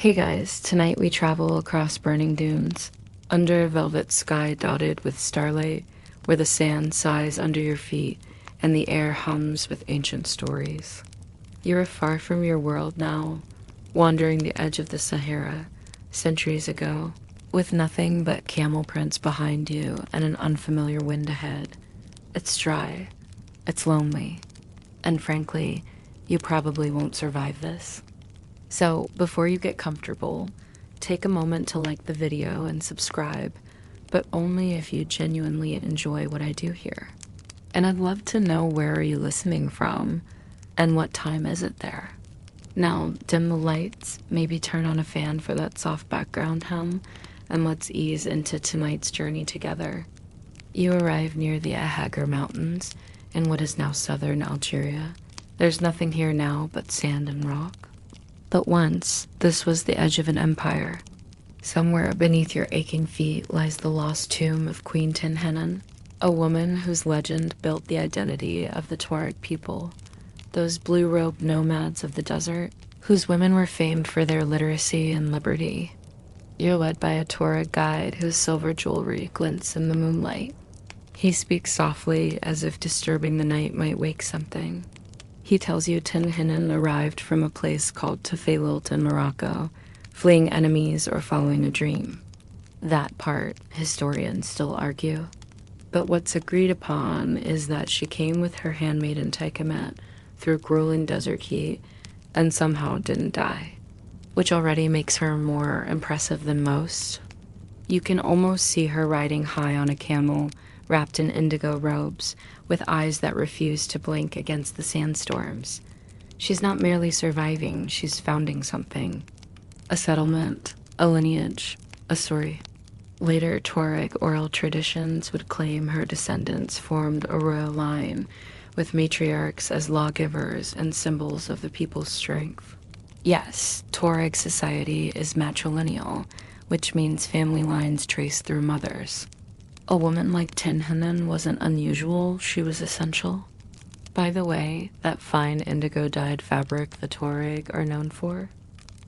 Hey guys, tonight we travel across burning dunes, under a velvet sky dotted with starlight, where the sand sighs under your feet and the air hums with ancient stories. You are far from your world now, wandering the edge of the Sahara, centuries ago, with nothing but camel prints behind you and an unfamiliar wind ahead. It's dry, it's lonely, and frankly, you probably won't survive this. So, before you get comfortable, take a moment to like the video and subscribe, but only if you genuinely enjoy what I do here. And I'd love to know, where are you listening from, and what time is it there? Now, dim the lights, maybe turn on a fan for that soft background hum, and let's ease into tonight's journey together. You arrive near the Ahagar Mountains in what is now southern Algeria. There's nothing here now but sand and rock. But once, this was the edge of an empire. Somewhere beneath your aching feet lies the lost tomb of Queen Hangbe, a woman whose legend built the identity of the Tuareg people, those blue-robed nomads of the desert, whose women were famed for their literacy and liberty. You're led by a Tuareg guide whose silver jewelry glints in the moonlight. He speaks softly, as if disturbing the night might wake something. He tells you Hangbe arrived from a place called Tafailut in Morocco, fleeing enemies or following a dream. That part, historians still argue. But what's agreed upon is that she came with her handmaiden Taikamet through grueling desert heat and somehow didn't die, which already makes her more impressive than most. You can almost see her riding high on a camel, wrapped in indigo robes, with eyes that refuse to blink against the sandstorms. She's not merely surviving, she's founding something. A settlement, a lineage, a story. Later, Tuareg oral traditions would claim her descendants formed a royal line, with matriarchs as lawgivers and symbols of the people's strength. Yes, Tuareg society is matrilineal, which means family lines trace through mothers. A woman like Hangbe wasn't unusual, she was essential. By the way, that fine indigo-dyed fabric the Tuareg are known for,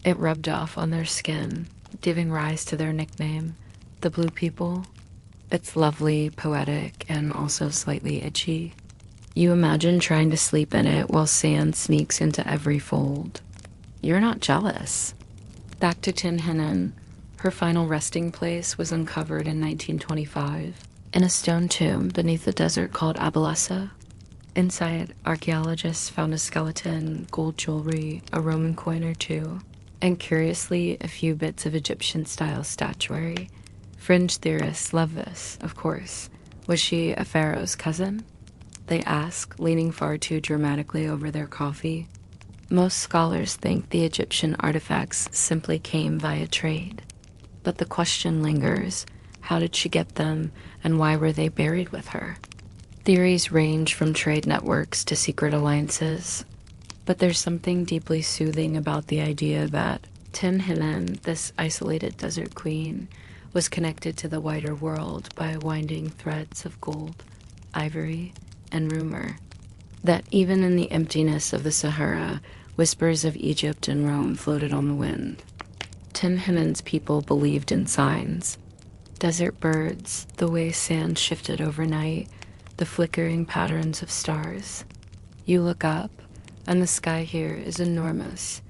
it rubbed off on their skin, giving rise to their nickname, the Blue People. It's lovely, poetic, and also slightly itchy. You imagine trying to sleep in it while sand sneaks into every fold. You're not jealous. Back to Hangbe. Her final resting place was uncovered in 1925 in a stone tomb beneath the desert called Abalasa. Inside, archaeologists found a skeleton, gold jewelry, a Roman coin or two, and curiously, a few bits of Egyptian-style statuary. Fringe theorists love this, of course. Was she a pharaoh's cousin? They ask, leaning far too dramatically over their coffee. Most scholars think the Egyptian artifacts simply came via trade. But the question lingers, how did she get them, and why were they buried with her? Theories range from trade networks to secret alliances, but there's something deeply soothing about the idea that Hangbe, this isolated desert queen, was connected to the wider world by winding threads of gold, ivory, and rumor. That even in the emptiness of the Sahara, whispers of Egypt and Rome floated on the wind. Hangbe's people believed in signs. Desert birds, the way sand shifted overnight, the flickering patterns of stars. You look up, and the sky here is enormous,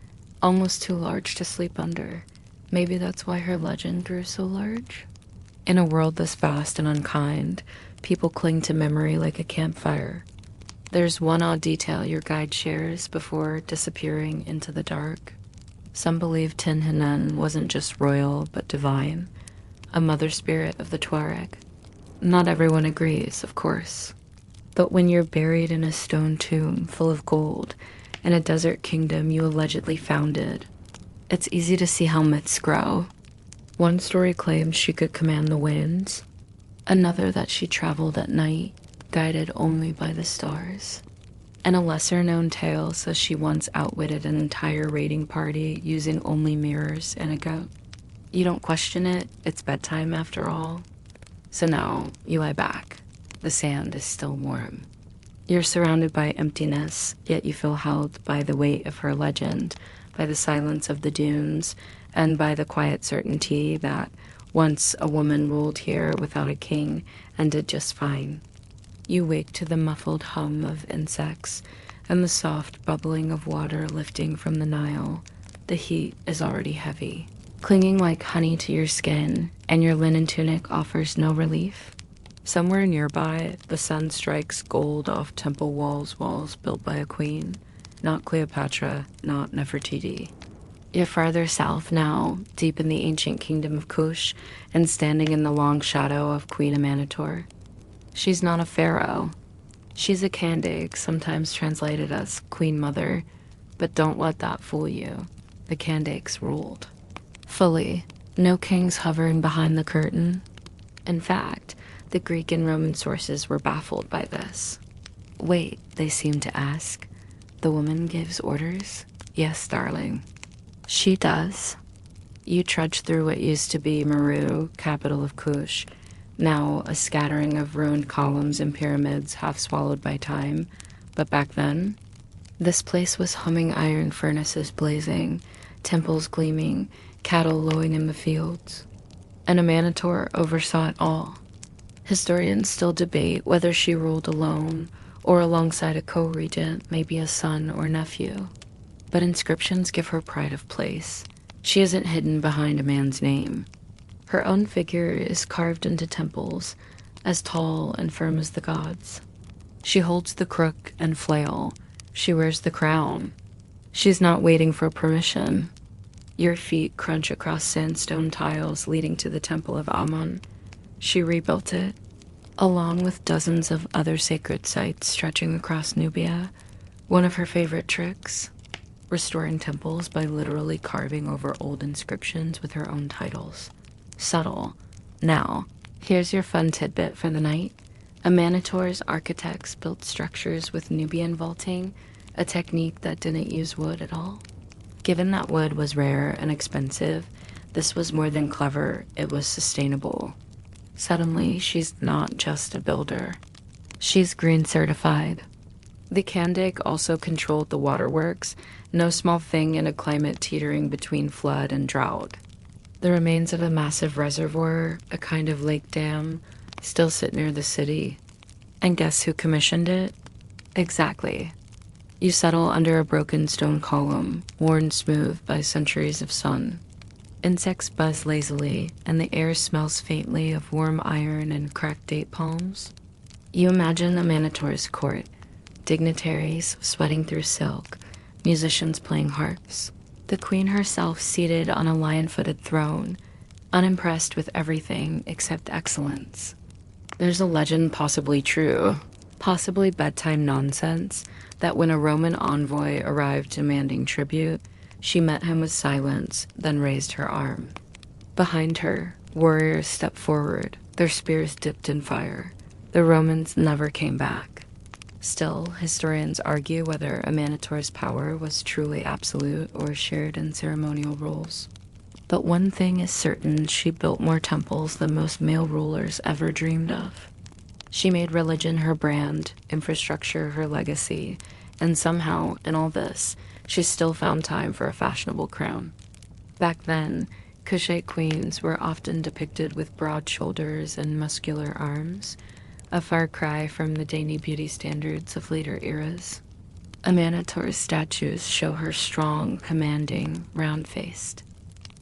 almost too large to sleep under. Maybe that's why her legend grew so large. In a world this vast and unkind, people cling to memory like a campfire. There's one odd detail your guide shares before disappearing into the dark. Some believe Hangbe wasn't just royal, but divine, a mother spirit of the Tuareg. Not everyone agrees, of course. But when you're buried in a stone tomb full of gold in a desert kingdom you allegedly founded, it's easy to see how myths grow. One story claims she could command the winds, another that she traveled at night, guided only by the stars. And a lesser-known tale says she once outwitted an entire raiding party using only mirrors and a goat. You don't question it, it's bedtime after all. So now, you lie back. The sand is still warm. You're surrounded by emptiness, yet you feel held by the weight of her legend, by the silence of the dunes, and by the quiet certainty that once a woman ruled here without a king and did just fine. You wake to the muffled hum of insects and the soft bubbling of water lifting from the Nile. The heat is already heavy, clinging like honey to your skin, and your linen tunic offers no relief. Somewhere nearby, the sun strikes gold off temple walls built by a queen. Not Cleopatra, not Nefertiti. You're farther south now, deep in the ancient kingdom of Kush, and standing in the long shadow of Queen Amanator. She's not a pharaoh. She's a Kandake, sometimes translated as Queen Mother, but don't let that fool you. The Kandakes ruled. Fully, no kings hovering behind the curtain. In fact, the Greek and Roman sources were baffled by this. Wait, they seem to ask. The woman gives orders? Yes, darling. She does. You trudge through what used to be Meru, capital of Kush, now a scattering of ruined columns and pyramids half swallowed by time. But back then, this place was humming iron furnaces blazing, temples gleaming, cattle lowing in the fields. And Amanator oversaw it all. Historians still debate whether she ruled alone or alongside a co-regent, maybe a son or nephew. But inscriptions give her pride of place. She isn't hidden behind a man's name. Her own figure is carved into temples, as tall and firm as the gods. She holds the crook and flail. She wears the crown. She's not waiting for permission. Your feet crunch across sandstone tiles leading to the temple of Amun. She rebuilt it, along with dozens of other sacred sites stretching across Nubia. One of her favorite tricks, restoring temples by literally carving over old inscriptions with her own titles. Subtle. Now, here's your fun tidbit for the night. Amanator's architects built structures with Nubian vaulting, a technique that didn't use wood at all. Given that wood was rare and expensive, this was more than clever, it was sustainable. Suddenly, she's not just a builder. She's green certified. The Kandake also controlled the waterworks, no small thing in a climate teetering between flood and drought. The remains of a massive reservoir, a kind of lake dam, still sit near the city. And guess who commissioned it? Exactly. You settle under a broken stone column, worn smooth by centuries of sun. Insects buzz lazily, and the air smells faintly of warm iron and cracked date palms. You imagine Amanator's court, dignitaries sweating through silk, musicians playing harps. The queen herself seated on a lion-footed throne, unimpressed with everything except excellence. There's a legend, possibly true, possibly bedtime nonsense, that when a Roman envoy arrived demanding tribute, she met him with silence, then raised her arm. Behind her, warriors stepped forward, their spears dipped in fire. The Romans never came back. Still, historians argue whether Amanator's power was truly absolute or shared in ceremonial roles. But one thing is certain, she built more temples than most male rulers ever dreamed of. She made religion her brand, infrastructure her legacy, and somehow, in all this, she still found time for a fashionable crown. Back then, Kushite queens were often depicted with broad shoulders and muscular arms, a far cry from the dainty beauty standards of later eras. Amanator's statues show her strong, commanding, round-faced.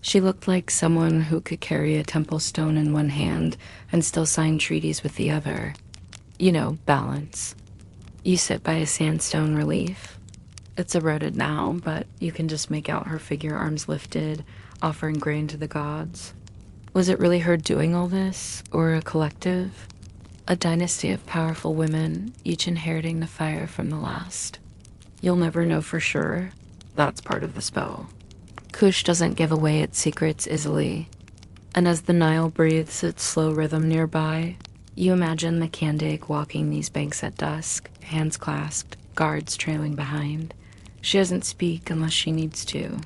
She looked like someone who could carry a temple stone in one hand and still sign treaties with the other. You know, balance. You sit by a sandstone relief. It's eroded now, but you can just make out her figure, arms lifted, offering grain to the gods. Was it really her doing all this, or a collective? A dynasty of powerful women, each inheriting the fire from the last. You'll never know for sure. That's part of the spell. Kush doesn't give away its secrets easily. And as the Nile breathes its slow rhythm nearby, you imagine the Kandake walking these banks at dusk, hands clasped, guards trailing behind. She doesn't speak unless she needs to.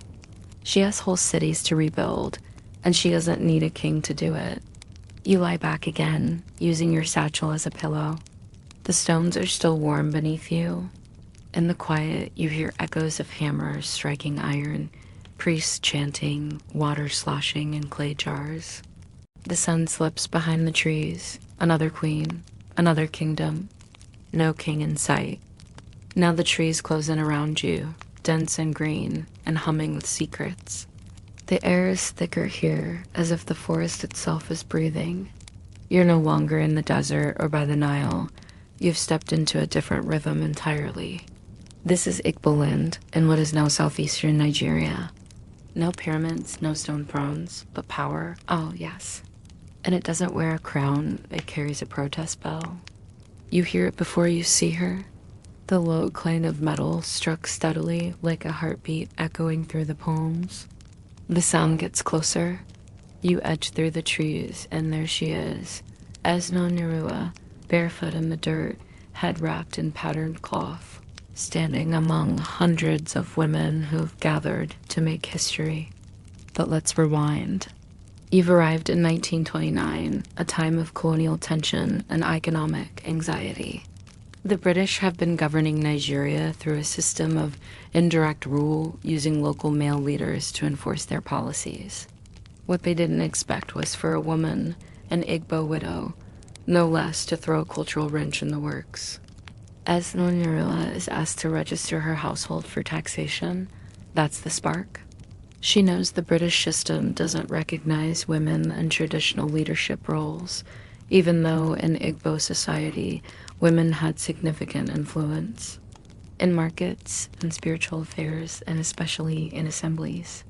She has whole cities to rebuild, and she doesn't need a king to do it. You lie back again, using your satchel as a pillow. The stones are still warm beneath you. In the quiet, you hear echoes of hammers striking iron, priests chanting, water sloshing in clay jars. The sun slips behind the trees. Another queen, another kingdom. No king in sight. Now the trees close in around you, dense and green, and humming with secrets. The air is thicker here, as if the forest itself is breathing. You're no longer in the desert or by the Nile. You've stepped into a different rhythm entirely. This is Igboland, in what is now southeastern Nigeria. No pyramids, no stone thrones, but power, oh yes. And it doesn't wear a crown, it carries a protest bell. You hear it before you see her. The low clang of metal struck steadily like a heartbeat echoing through the palms. The sound gets closer. You edge through the trees, and there she is, Esno Nerua, barefoot in the dirt, head wrapped in patterned cloth, standing among hundreds of women who've gathered to make history. But let's rewind. You've arrived in 1929, a time of colonial tension and economic anxiety. The British have been governing Nigeria through a system of indirect rule, using local male leaders to enforce their policies. What they didn't expect was for a woman, an Igbo widow, no less, to throw a cultural wrench in the works. As Nonurua is asked to register her household for taxation, that's the spark. She knows the British system doesn't recognize women in traditional leadership roles, even though in Igbo society, women had significant influence in markets, in spiritual affairs, and especially in assemblies.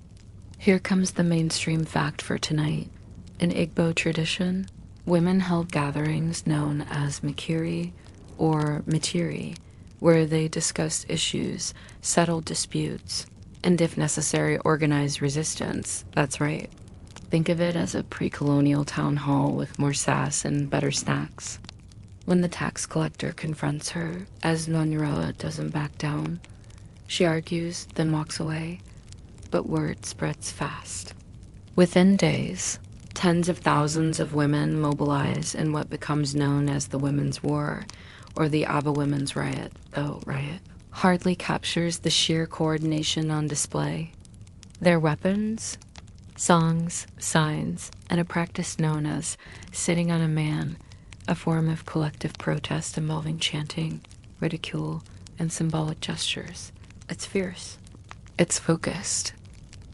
Here comes the mainstream fact for tonight. In Igbo tradition, women held gatherings known as Mikiri or Mitiri, where they discussed issues, settled disputes, and if necessary, organized resistance. That's right. Think of it as a pre-colonial town hall with more sass and better snacks. When the tax collector confronts her, as Nonroa doesn't back down, she argues, then walks away, but word spreads fast. Within days, tens of thousands of women mobilize in what becomes known as the Women's War, or the Aba Women's Riot, though riot hardly captures the sheer coordination on display. Their weapons? Songs, signs, and a practice known as sitting on a man, a form of collective protest involving chanting, ridicule, and symbolic gestures. It's fierce. It's focused.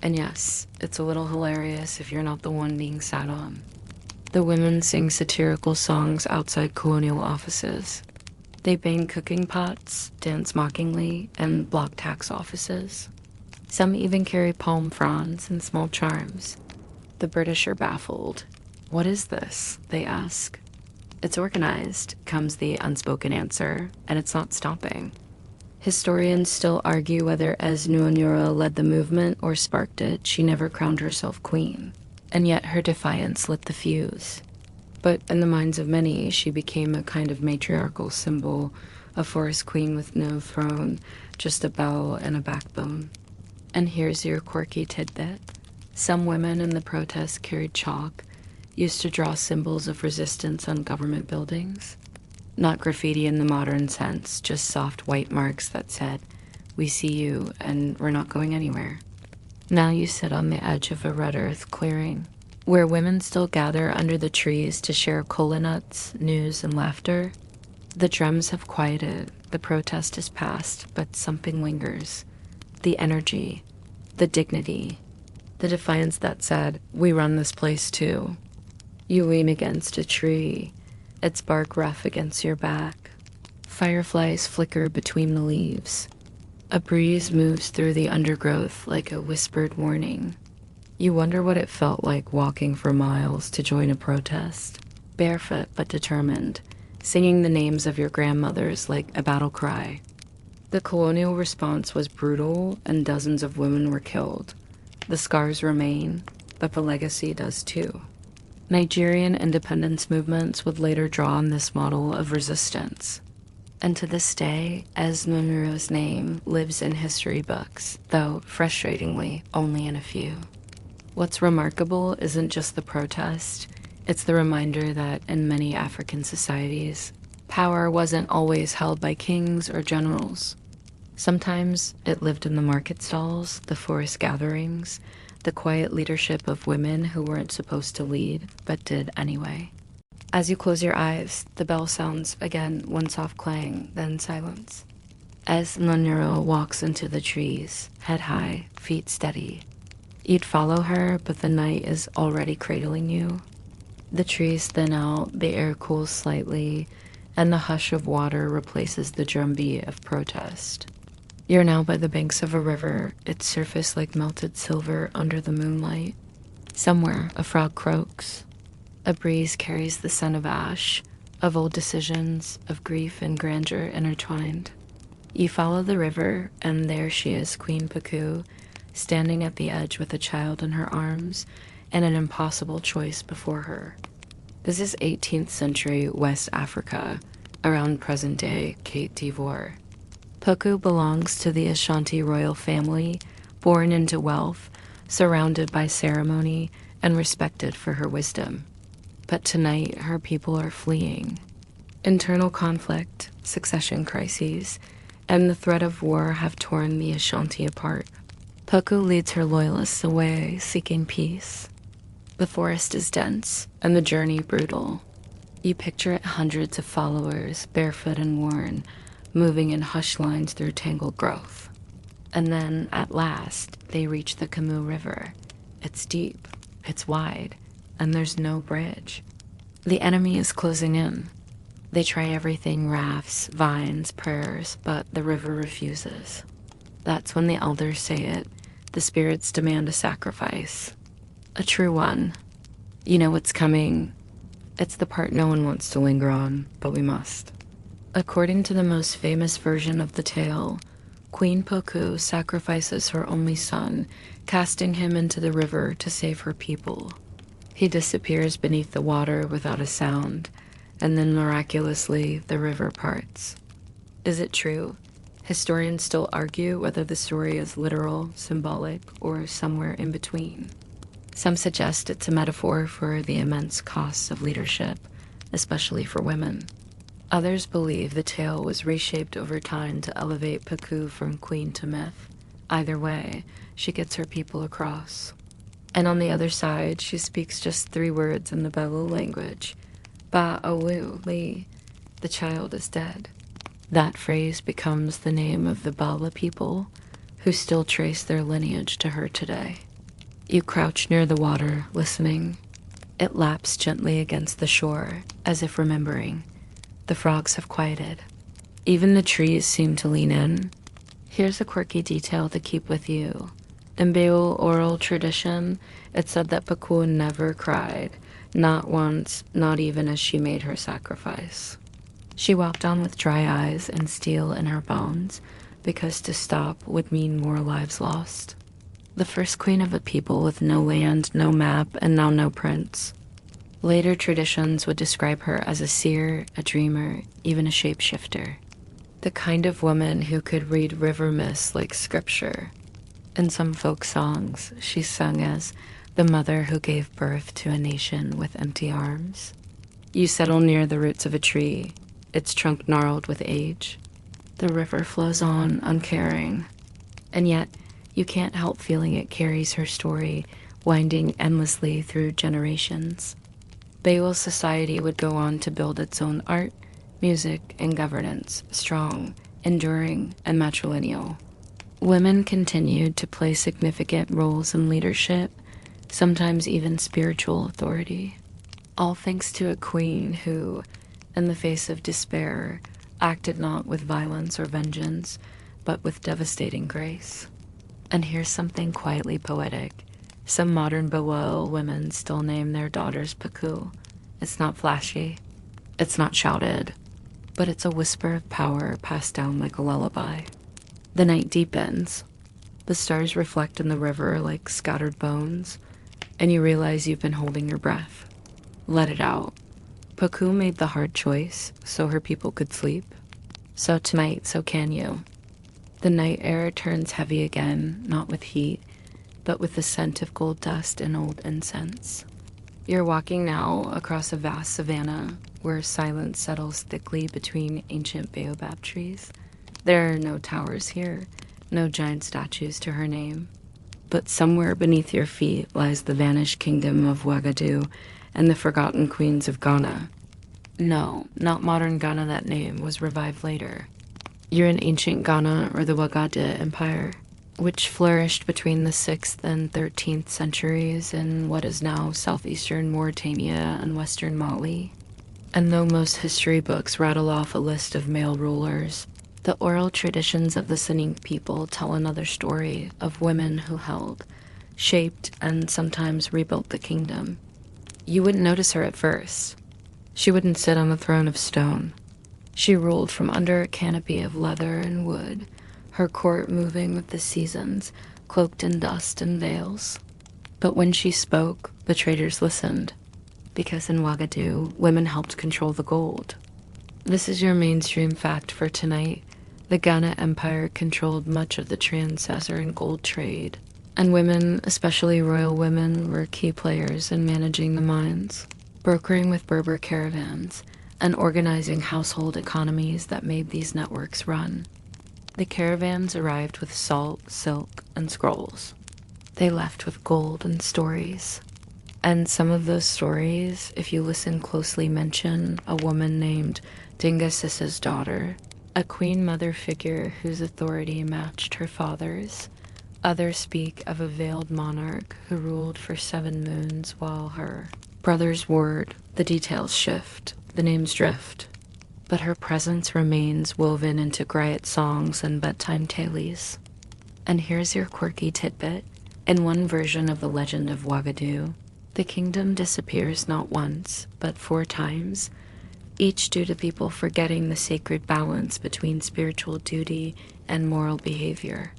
And yes, it's a little hilarious if you're not the one being sat on. The women sing satirical songs outside colonial offices. They bang cooking pots, dance mockingly, and block tax offices. Some even carry palm fronds and small charms. The British are baffled. What is this? They ask. It's organized, comes the unspoken answer, and it's not stopping. Historians still argue whether Esnuonyora led the movement or sparked it. She never crowned herself queen, and yet her defiance lit the fuse. But in the minds of many, she became a kind of matriarchal symbol, a forest queen with no throne, just a bell and a backbone. And here's your quirky tidbit. Some women in the protest carried chalk, used to draw symbols of resistance on government buildings. Not graffiti in the modern sense, just soft white marks that said, "We see you, and we're not going anywhere." Now you sit on the edge of a red earth clearing, where women still gather under the trees to share kola nuts, news, and laughter. The drums have quieted, the protest is past, but something lingers. The energy, the dignity, the defiance that said, "We run this place too." You lean against a tree, its bark rough against your back. Fireflies flicker between the leaves. A breeze moves through the undergrowth like a whispered warning. You wonder what it felt like walking for miles to join a protest, barefoot but determined, singing the names of your grandmothers like a battle cry. The colonial response was brutal, and dozens of women were killed. The scars remain, but the legacy does too. Nigerian independence movements would later draw on this model of resistance. And to this day, Esnunuru's name lives in history books, though frustratingly only in a few. What's remarkable isn't just the protest, it's the reminder that in many African societies, power wasn't always held by kings or generals. Sometimes it lived in the market stalls, the forest gatherings, the quiet leadership of women who weren't supposed to lead, but did anyway. As you close your eyes, the bell sounds again, one soft clang, then silence. As Nonuro walks into the trees, head high, feet steady. You'd follow her, but the night is already cradling you. The trees thin out, the air cools slightly, and the hush of water replaces the drumbeat of protest. You're now by the banks of a river, its surface like melted silver under the moonlight. Somewhere, a frog croaks. A breeze carries the scent of ash, of old decisions, of grief and grandeur intertwined. You follow the river, and there she is, Queen Puku, standing at the edge with a child in her arms and an impossible choice before her. This is 18th century West Africa, around present-day Côte d'Ivoire. Puku belongs to the Ashanti royal family, born into wealth, surrounded by ceremony, and respected for her wisdom. But tonight, her people are fleeing. Internal conflict, succession crises, and the threat of war have torn the Ashanti apart. Puku leads her loyalists away, seeking peace. The forest is dense, and the journey brutal. You picture it hundreds of followers, barefoot and worn, moving in hushed lines through tangled growth. And then, at last, they reach the Camus River. It's deep, it's wide, and there's no bridge. The enemy is closing in. They try everything, rafts, vines, prayers, but the river refuses. That's when the elders say it. The spirits demand a sacrifice. A true one. You know what's coming. It's the part no one wants to linger on, but we must. According to the most famous version of the tale, Queen Puku sacrifices her only son, casting him into the river to save her people. He disappears beneath the water without a sound, and then miraculously the river parts. Is it true? Historians still argue whether the story is literal, symbolic, or somewhere in between. Some suggest it's a metaphor for the immense costs of leadership, especially for women. Others believe the tale was reshaped over time to elevate Puku from queen to myth. Either way, she gets her people across. And on the other side, she speaks just 3 words in the Belu language. Ba-awu li, the child is dead. That phrase becomes the name of the Bala people, who still trace their lineage to her today. You crouch near the water, listening. It laps gently against the shore, as if remembering. The frogs have quieted. Even the trees seem to lean in. Here's a quirky detail to keep with you. In Beu oral tradition, it said that Puku never cried, not once, not even as she made her sacrifice. She walked on with dry eyes and steel in her bones, because to stop would mean more lives lost. The first queen of a people with no land, no map, and now no prince. Later traditions would describe her as a seer, a dreamer, even a shapeshifter. The kind of woman who could read river myths like scripture. In some folk songs, she's sung as the mother who gave birth to a nation with empty arms. You settle near the roots of a tree, its trunk gnarled with age. The river flows on, uncaring. And yet, you can't help feeling it carries her story, winding endlessly through generations. Beowulf society would go on to build its own art, music, and governance, strong, enduring, and matrilineal. Women continued to play significant roles in leadership, sometimes even spiritual authority. All thanks to a queen who, in the face of despair, acted not with violence or vengeance, but with devastating grace. And here's something quietly poetic. Some modern Bawel women still name their daughters Puku. It's not flashy, it's not shouted, but it's a whisper of power passed down like a lullaby. The night deepens. The stars reflect in the river like scattered bones, and you realize you've been holding your breath. Let it out. Puku made the hard choice so her people could sleep. So tonight, so can you. The night air turns heavy again, not with heat, but with the scent of gold dust and old incense. You're walking now across a vast savanna where silence settles thickly between ancient baobab trees. There are no towers here, no giant statues to her name. But somewhere beneath your feet lies the vanished kingdom of Ouagadougou and the forgotten queens of Ghana. No, not modern Ghana. That name was revived later. You're in ancient Ghana, or the Ouagadougou Empire, which flourished between the 6th and 13th centuries in what is now southeastern Mauritania and western Mali. And though most history books rattle off a list of male rulers, the oral traditions of the Sinic people tell another story of women who held, shaped, and sometimes rebuilt the kingdom. You wouldn't notice her at first. She wouldn't sit on a throne of stone. She ruled from under a canopy of leather and wood, her court moving with the seasons, cloaked in dust and veils. But when she spoke, the traders listened, because in Ouagadougou, women helped control the gold. This is your mainstream fact for tonight. The Ghana Empire controlled much of the trans-Saharan gold trade, and women, especially royal women, were key players in managing the mines, brokering with Berber caravans, and organizing household economies that made these networks run. The caravans arrived with salt, silk, and scrolls. They left with gold and stories. And some of those stories, if you listen closely, mention a woman named Dinga Sissa's daughter, a queen mother figure whose authority matched her father's. Others speak of a veiled monarch who ruled for 7 moons while her brothers warred. The details shift, the names drift, but her presence remains woven into griot songs and bedtime tales. And here's your quirky tidbit. In one version of the legend of Ouagadougou, the kingdom disappears not once, but 4 times, each due to people forgetting the sacred balance between spiritual duty and moral behavior.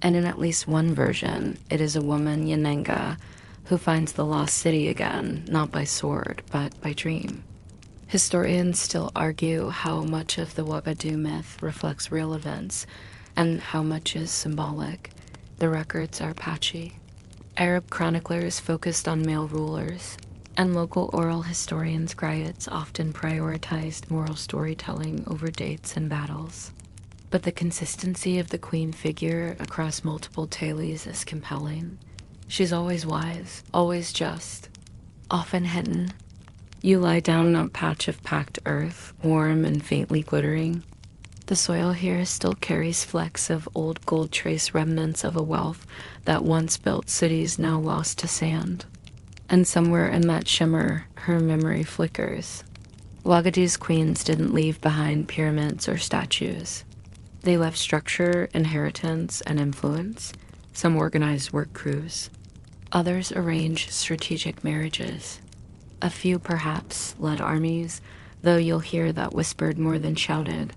And in at least one version, it is a woman, Yanenga, who finds the lost city again, not by sword, but by dream. Historians still argue how much of the Ouagadougou myth reflects real events and how much is symbolic. The records are patchy. Arab chroniclers focused on male rulers, and local oral historians, griots, often prioritized moral storytelling over dates and battles. But the consistency of the queen figure across multiple tales is compelling. She's always wise, always just, often hidden. You lie down on a patch of packed earth, warm and faintly glittering. The soil here still carries flecks of old gold trace, remnants of a wealth that once built cities now lost to sand. And somewhere in that shimmer, her memory flickers. Ouagadougou's queens didn't leave behind pyramids or statues. They left structure, inheritance, and influence. Some organized work crews. Others arranged strategic marriages. A few, perhaps, led armies, though you'll hear that whispered more than shouted.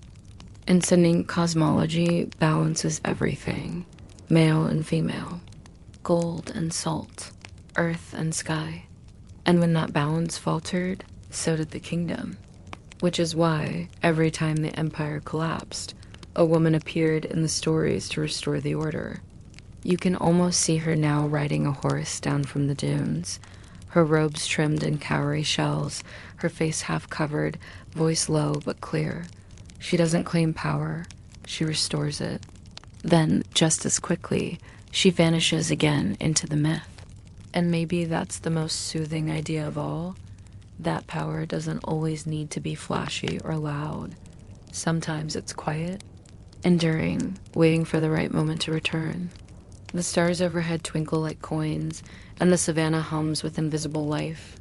In Sinic cosmology, balance is everything. Male and female. Gold and salt. Earth and sky. And when that balance faltered, so did the kingdom. Which is why, every time the empire collapsed, a woman appeared in the stories to restore the order. You can almost see her now riding a horse down from the dunes, her robes trimmed in cowrie shells, her face half covered, voice low but clear. She doesn't claim power, she restores it. Then, just as quickly, she vanishes again into the myth. And maybe that's the most soothing idea of all. That power doesn't always need to be flashy or loud. Sometimes it's quiet, enduring, waiting for the right moment to return. The stars overhead twinkle like coins, and the savannah hums with invisible life.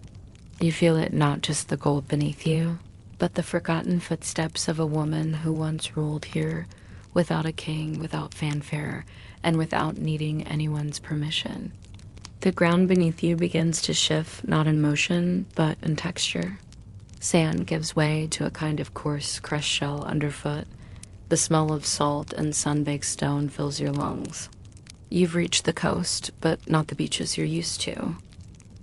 You feel it, not just the gold beneath you, but the forgotten footsteps of a woman who once ruled here, without a king, without fanfare, and without needing anyone's permission. The ground beneath you begins to shift, not in motion, but in texture. Sand gives way to a kind of coarse, crushed shell underfoot. The smell of salt and sun-baked stone fills your lungs. You've reached the coast, but not the beaches you're used to.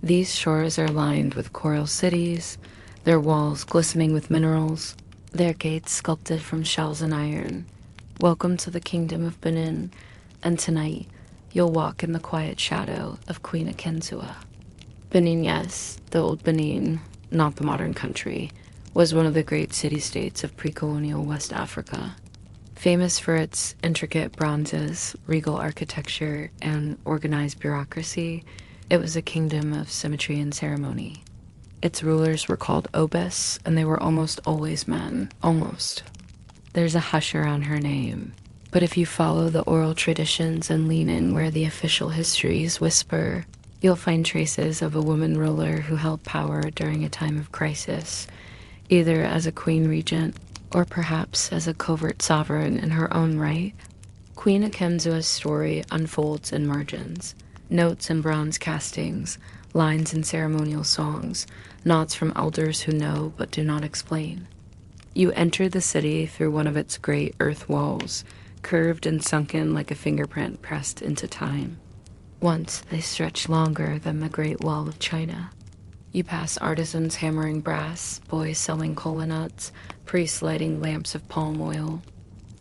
These shores are lined with coral cities, their walls glistening with minerals, their gates sculpted from shells and iron. Welcome to the kingdom of Benin, and tonight, you'll walk in the quiet shadow of Queen Hangbe. Benin, yes, the old Benin, not the modern country, was one of the great city-states of pre-colonial West Africa. Famous for its intricate bronzes, regal architecture, and organized bureaucracy, it was a kingdom of symmetry and ceremony. Its rulers were called obis, and they were almost always men. Almost. There's a hush around her name. But if you follow the oral traditions and lean in where the official histories whisper, you'll find traces of a woman ruler who held power during a time of crisis, either as a queen regent or perhaps as a covert sovereign in her own right. Queen Akenzua's story unfolds in margins, notes and bronze castings, lines in ceremonial songs, nods from elders who know but do not explain. You enter the city through one of its great earth walls, curved and sunken like a fingerprint pressed into time. Once they stretched longer than the Great Wall of China. You pass artisans hammering brass, boys selling cola nuts, priests lighting lamps of palm oil.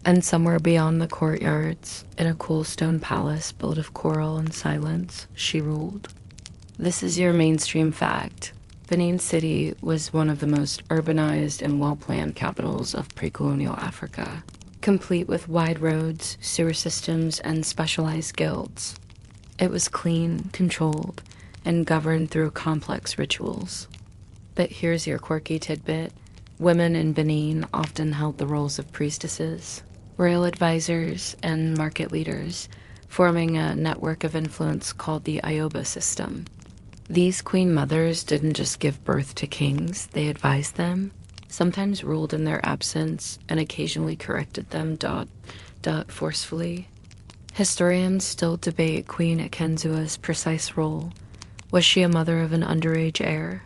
And somewhere beyond the courtyards, in a cool stone palace built of coral and silence, she ruled. This is your mainstream fact. Benin City was one of the most urbanized and well-planned capitals of pre-colonial Africa, complete with wide roads, sewer systems, and specialized guilds. It was clean, controlled, and governed through complex rituals. But here's your quirky tidbit. Women in Benin often held the roles of priestesses, royal advisors, and market leaders, forming a network of influence called the Ioba system. These queen mothers didn't just give birth to kings, they advised them, sometimes ruled in their absence, and occasionally corrected them forcefully. Historians still debate Queen Akenzua's precise role. Was she a mother of an underage heir?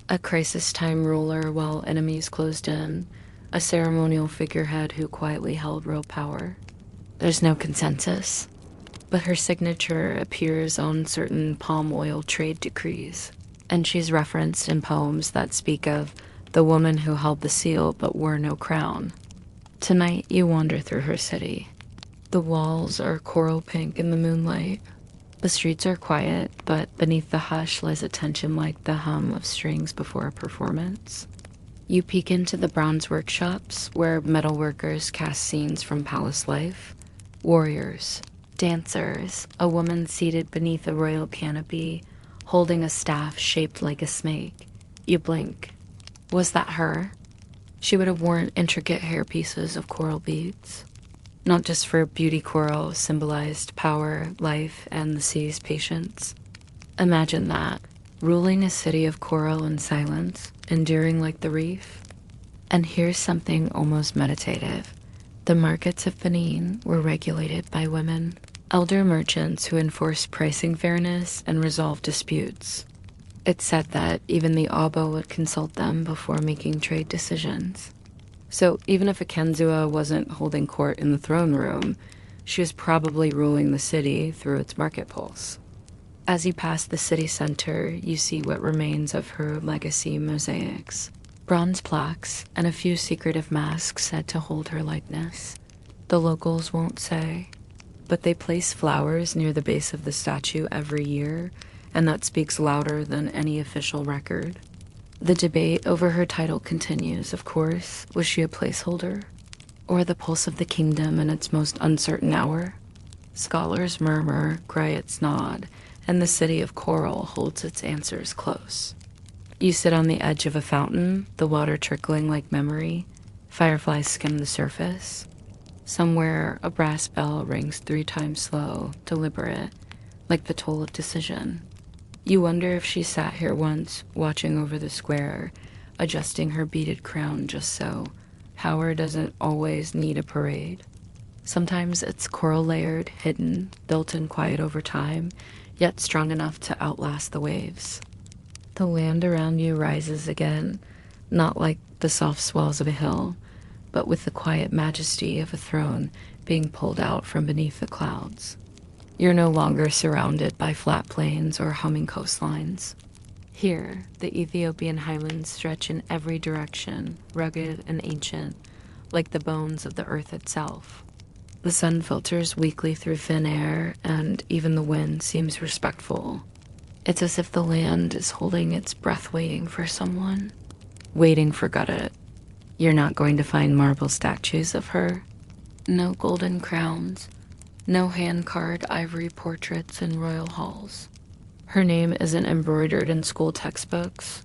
A crisis-time ruler while enemies closed in? A ceremonial figurehead who quietly held real power? There's no consensus, but her signature appears on certain palm oil trade decrees, and she's referenced in poems that speak of the woman who held the seal but wore no crown. Tonight you wander through her city. The walls are coral pink in the moonlight. The streets are quiet, but beneath the hush lies a tension like the hum of strings before a performance. You peek into the bronze workshops where metal workers cast scenes from palace life. Warriors, dancers, a woman seated beneath a royal canopy, holding a staff shaped like a snake. You blink. Was that her? She would have worn intricate hairpieces of coral beads. Not just for beauty, coral symbolized power, life, and the sea's patience. Imagine that, ruling a city of coral and silence, enduring like the reef. And here's something almost meditative. The markets of Benin were regulated by women, elder merchants who enforced pricing fairness and resolved disputes. It's said that even the Aba would consult them before making trade decisions. So even if Akenzua wasn't holding court in the throne room, she was probably ruling the city through its market pulse. As you pass the city center, you see what remains of her legacy mosaics, bronze plaques, and a few secretive masks said to hold her likeness. The locals won't say, but they place flowers near the base of the statue every year, and that speaks louder than any official record. The debate over her title continues, of course. Was she a placeholder? Or the pulse of the kingdom in its most uncertain hour? Scholars murmur, griots nod, and the city of coral holds its answers close. You sit on the edge of a fountain, the water trickling like memory. Fireflies skim the surface. Somewhere, a brass bell rings 3 times slow, deliberate, like the toll of decision. You wonder if she sat here once, watching over the square, adjusting her beaded crown just so. Power doesn't always need a parade. Sometimes it's coral-layered, hidden, built in quiet over time, yet strong enough to outlast the waves. The land around you rises again, not like the soft swells of a hill, but with the quiet majesty of a throne being pulled out from beneath the clouds. You're no longer surrounded by flat plains or humming coastlines. Here, the Ethiopian highlands stretch in every direction, rugged and ancient, like the bones of the earth itself. The sun filters weakly through thin air, and even the wind seems respectful. It's as if the land is holding its breath waiting for someone. Waiting for Gutted. You're not going to find marble statues of her, No golden crowns, no hand-carved ivory portraits in royal halls. Her name isn't embroidered in school textbooks.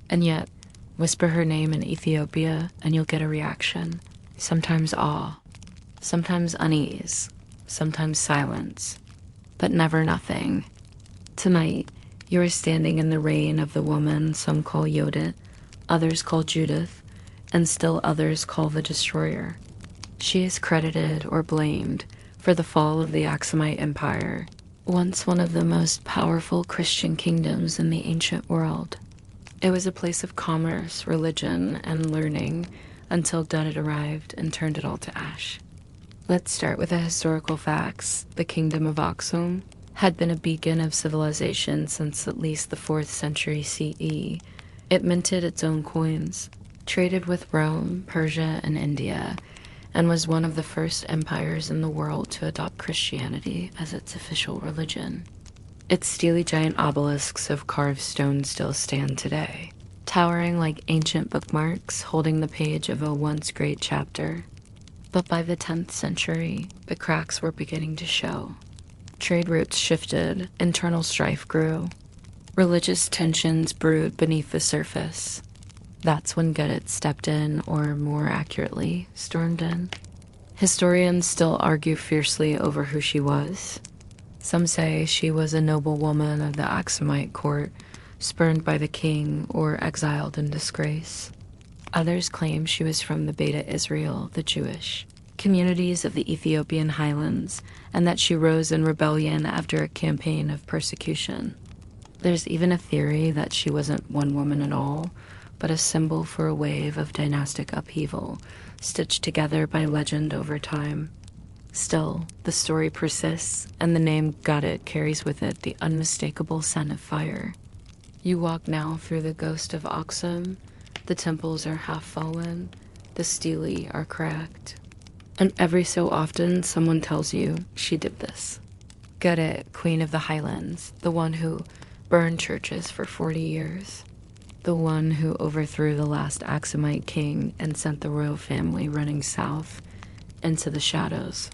And yet, whisper her name in Ethiopia and you'll get a reaction. Sometimes awe, sometimes unease, sometimes silence, but never nothing. Tonight, you are standing in the reign of the woman some call Yodit, others call Judith, and still others call the Destroyer. She is credited or blamed for the fall of the Aksumite Empire, once one of the most powerful Christian kingdoms in the ancient world. It was a place of commerce, religion, and learning until Dudit arrived and turned it all to ash. Let's start with the historical facts. The Kingdom of Aksum had been a beacon of civilization since at least the 4th century CE. It minted its own coins, traded with Rome, Persia, and India, and was one of the first empires in the world to adopt Christianity as its official religion. Its steely giant obelisks of carved stone still stand today, towering like ancient bookmarks holding the page of a once great chapter. But by the 10th century, the cracks were beginning to show. Trade routes shifted, internal strife grew. Religious tensions brewed beneath the surface. That's when Gudit stepped in, or more accurately, stormed in. Historians still argue fiercely over who she was. Some say she was a noble woman of the Aksumite court, spurned by the king or exiled in disgrace. Others claim she was from the Beta Israel, the Jewish communities of the Ethiopian highlands, and that she rose in rebellion after a campaign of persecution. There's even a theory that she wasn't one woman at all, but a symbol for a wave of dynastic upheaval, stitched together by legend over time. Still, the story persists, and the name Gudit carries with it the unmistakable scent of fire. You walk now through the ghost of Aksum. The temples are half fallen, the stelae are cracked, and every so often someone tells you she did this. Gudit, Queen of the Highlands, the one who burned churches for 40 years. The one who overthrew the last Aksumite king and sent the royal family running south into the shadows.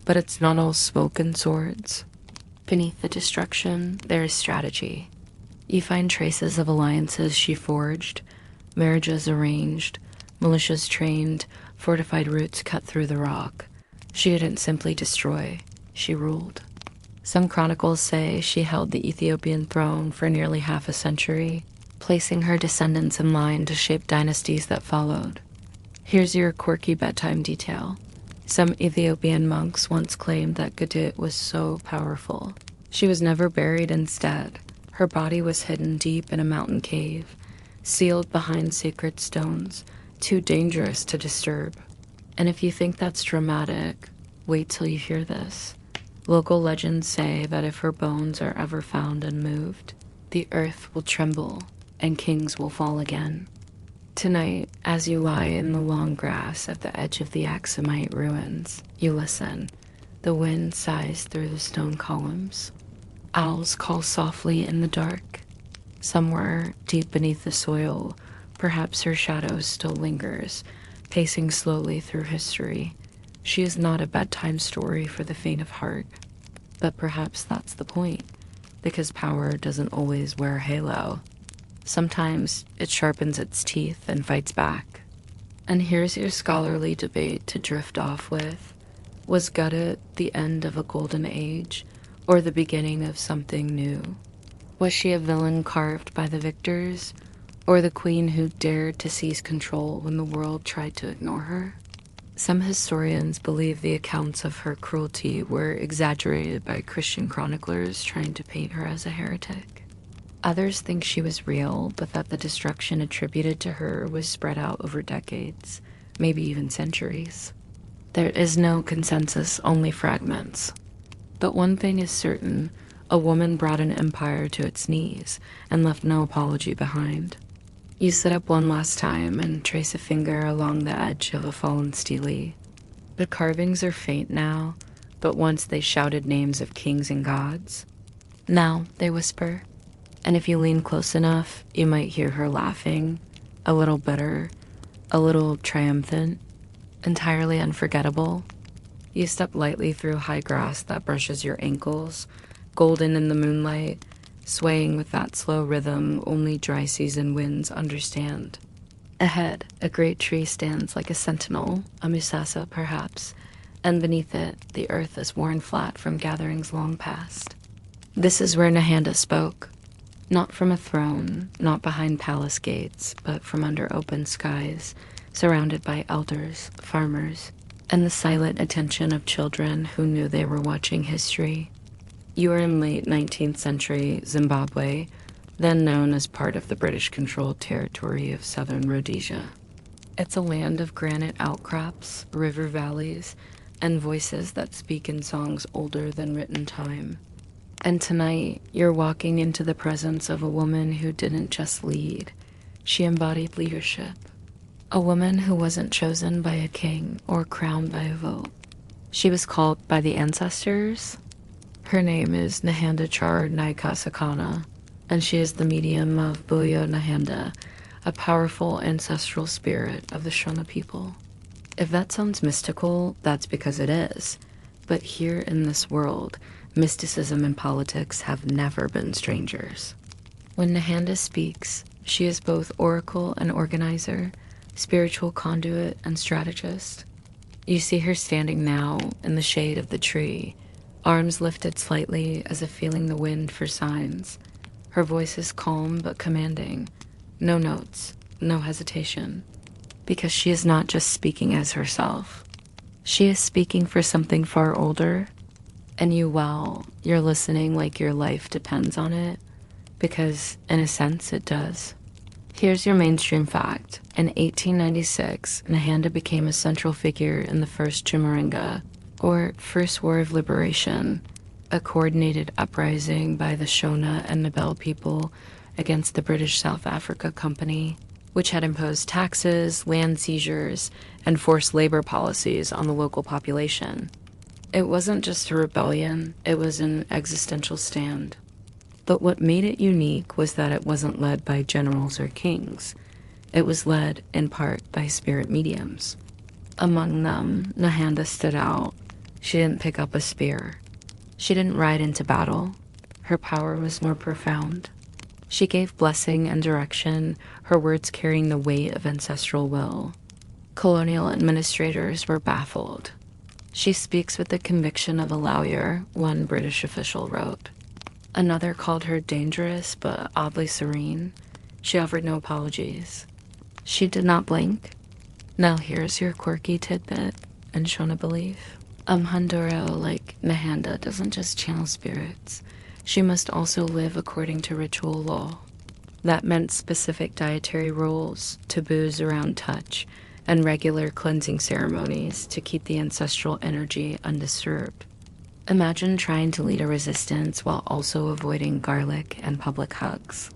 But it's not all smoke and swords. Beneath the destruction, there is strategy. You find traces of alliances she forged, marriages arranged, militias trained, fortified routes cut through the rock. She didn't simply destroy, she ruled. Some chronicles say she held the Ethiopian throne for nearly half a century, placing her descendants in line to shape dynasties that followed. Here's your quirky bedtime detail. Some Ethiopian monks once claimed that Gudit was so powerful. She was never buried instead. Her body was hidden deep in a mountain cave, sealed behind sacred stones, too dangerous to disturb. And if you think that's dramatic, wait till you hear this. Local legends say that if her bones are ever found and moved, the earth will tremble and kings will fall again. Tonight, as you lie in the long grass at the edge of the Aksumite ruins, you listen. The wind sighs through the stone columns. Owls call softly in the dark. Somewhere deep beneath the soil, perhaps her shadow still lingers, pacing slowly through history. She is not a bedtime story for the faint of heart. But perhaps that's the point, because power doesn't always wear a halo. Sometimes it sharpens its teeth and fights back. And here's your scholarly debate to drift off with. Was Gudit the end of a golden age, or the beginning of something new? Was she a villain carved by the victors, or the queen who dared to seize control when the world tried to ignore her? Some historians believe the accounts of her cruelty were exaggerated by Christian chroniclers trying to paint her as a heretic. Others think she was real, but that the destruction attributed to her was spread out over decades, maybe even centuries. There is no consensus, only fragments. But one thing is certain, a woman brought an empire to its knees and left no apology behind. You sit up one last time and trace a finger along the edge of a fallen stele. The carvings are faint now, but once they shouted names of kings and gods. Now they whisper. And if you lean close enough, you might hear her laughing, a little bitter, a little triumphant, entirely unforgettable. You step lightly through high grass that brushes your ankles, golden in the moonlight, swaying with that slow rhythm only dry season winds understand. Ahead, a great tree stands like a sentinel, a musasa perhaps, and beneath it, the earth is worn flat from gatherings long past. This is where Nyahanda spoke. Not from a throne, not behind palace gates, but from under open skies, surrounded by elders, farmers, and the silent attention of children who knew they were watching history. You are in late 19th century Zimbabwe, then known as part of the British-controlled territory of southern Rhodesia. It's a land of granite outcrops, river valleys, and voices that speak in songs older than written time. And tonight, you're walking into the presence of a woman who didn't just lead. She embodied leadership. A woman who wasn't chosen by a king or crowned by a vote. She was called by the ancestors. Her name is Nyahanda Char Naikasakana, and she is the medium of Buyo Nyahanda, a powerful ancestral spirit of the Shona people. If that sounds mystical, that's because it is. But here in this world, mysticism and politics have never been strangers. When Nyahanda speaks, she is both oracle and organizer, spiritual conduit and strategist. You see her standing now in the shade of the tree, arms lifted slightly as if feeling the wind for signs. Her voice is calm but commanding. No notes, no hesitation. Because she is not just speaking as herself. She is speaking for something far older. And you're listening like your life depends on it. Because, in a sense, it does. Here's your mainstream fact. In 1896, Nyahanda became a central figure in the First Chimurenga, or First War of Liberation, a coordinated uprising by the Shona and Ndebele people against the British South Africa Company, which had imposed taxes, land seizures, and forced labor policies on the local population. It wasn't just a rebellion, it was an existential stand. But what made it unique was that it wasn't led by generals or kings. It was led, in part, by spirit mediums. Among them, Nyahanda stood out. She didn't pick up a spear. She didn't ride into battle. Her power was more profound. She gave blessing and direction, her words carrying the weight of ancestral will. Colonial administrators were baffled. She speaks with the conviction of a lawyer, one British official wrote. Another called her dangerous but oddly serene. She offered no apologies. She did not blink. Now here's your quirky tidbit in Shona belief. Mhandoro, like Nyahanda, doesn't just channel spirits. She must also live according to ritual law. That meant specific dietary rules, taboos around touch, and regular cleansing ceremonies to keep the ancestral energy undisturbed. Imagine trying to lead a resistance while also avoiding garlic and public hugs.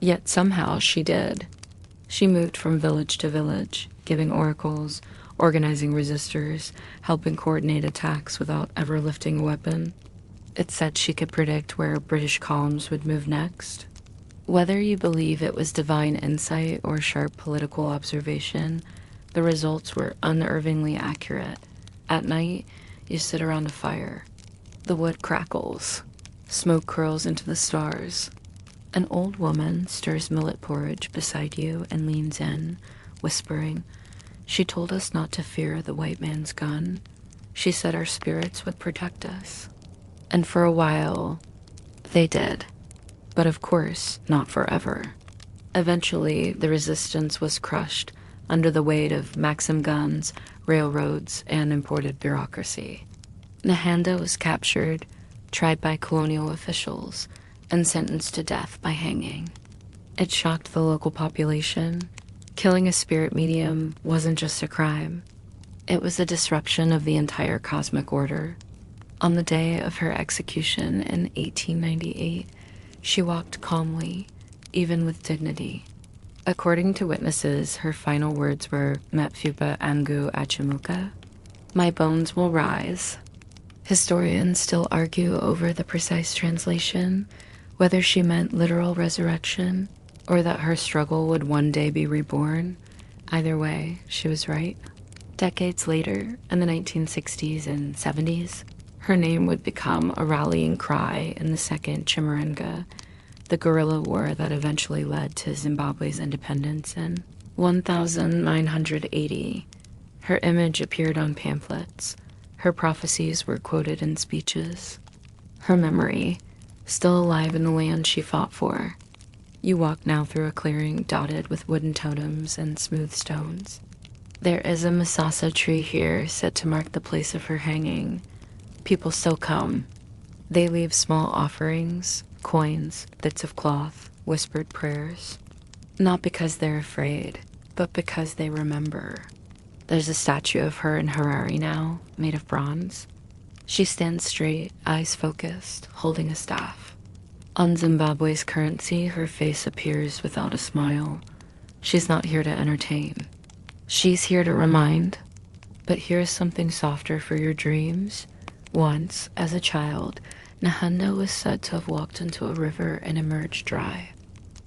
Yet somehow she did. She moved from village to village, giving oracles, organizing resistors, helping coordinate attacks without ever lifting a weapon. It said she could predict where British columns would move next. Whether you believe it was divine insight or sharp political observation, the results were unnervingly accurate. At night, you sit around a fire. The wood crackles. Smoke curls into the stars. An old woman stirs millet porridge beside you and leans in, whispering, "She told us not to fear the white man's gun. She said our spirits would protect us." And for a while, they did. But of course, not forever. Eventually, the resistance was crushed under the weight of Maxim guns, railroads, and imported bureaucracy. Nyahanda was captured, tried by colonial officials, and sentenced to death by hanging. It shocked the local population. Killing a spirit medium wasn't just a crime. It was a disruption of the entire cosmic order. On the day of her execution in 1898, she walked calmly, even with dignity. According to witnesses, her final words were, "Metfupa angu achimuka," "My bones will rise." Historians still argue over the precise translation, whether she meant literal resurrection or that her struggle would one day be reborn. Either way, she was right. Decades later, in the 1960s and 70s, her name would become a rallying cry in the Second Chimurenga, the guerrilla war that eventually led to Zimbabwe's independence in 1980. Her image appeared on pamphlets. Her prophecies were quoted in speeches. Her memory, still alive in the land she fought for. You walk now through a clearing dotted with wooden totems and smooth stones. There is a Masasa tree here set to mark the place of her hanging. People still come. They leave small offerings, coins, bits of cloth, whispered prayers. Not because they're afraid, but because they remember. There's a statue of her in Harare now, made of bronze. She stands straight, eyes focused, holding a staff. On Zimbabwe's currency, her face appears without a smile. She's not here to entertain. She's here to remind. But here's something softer for your dreams. Once, as a child, Nahanda was said to have walked into a river and emerged dry.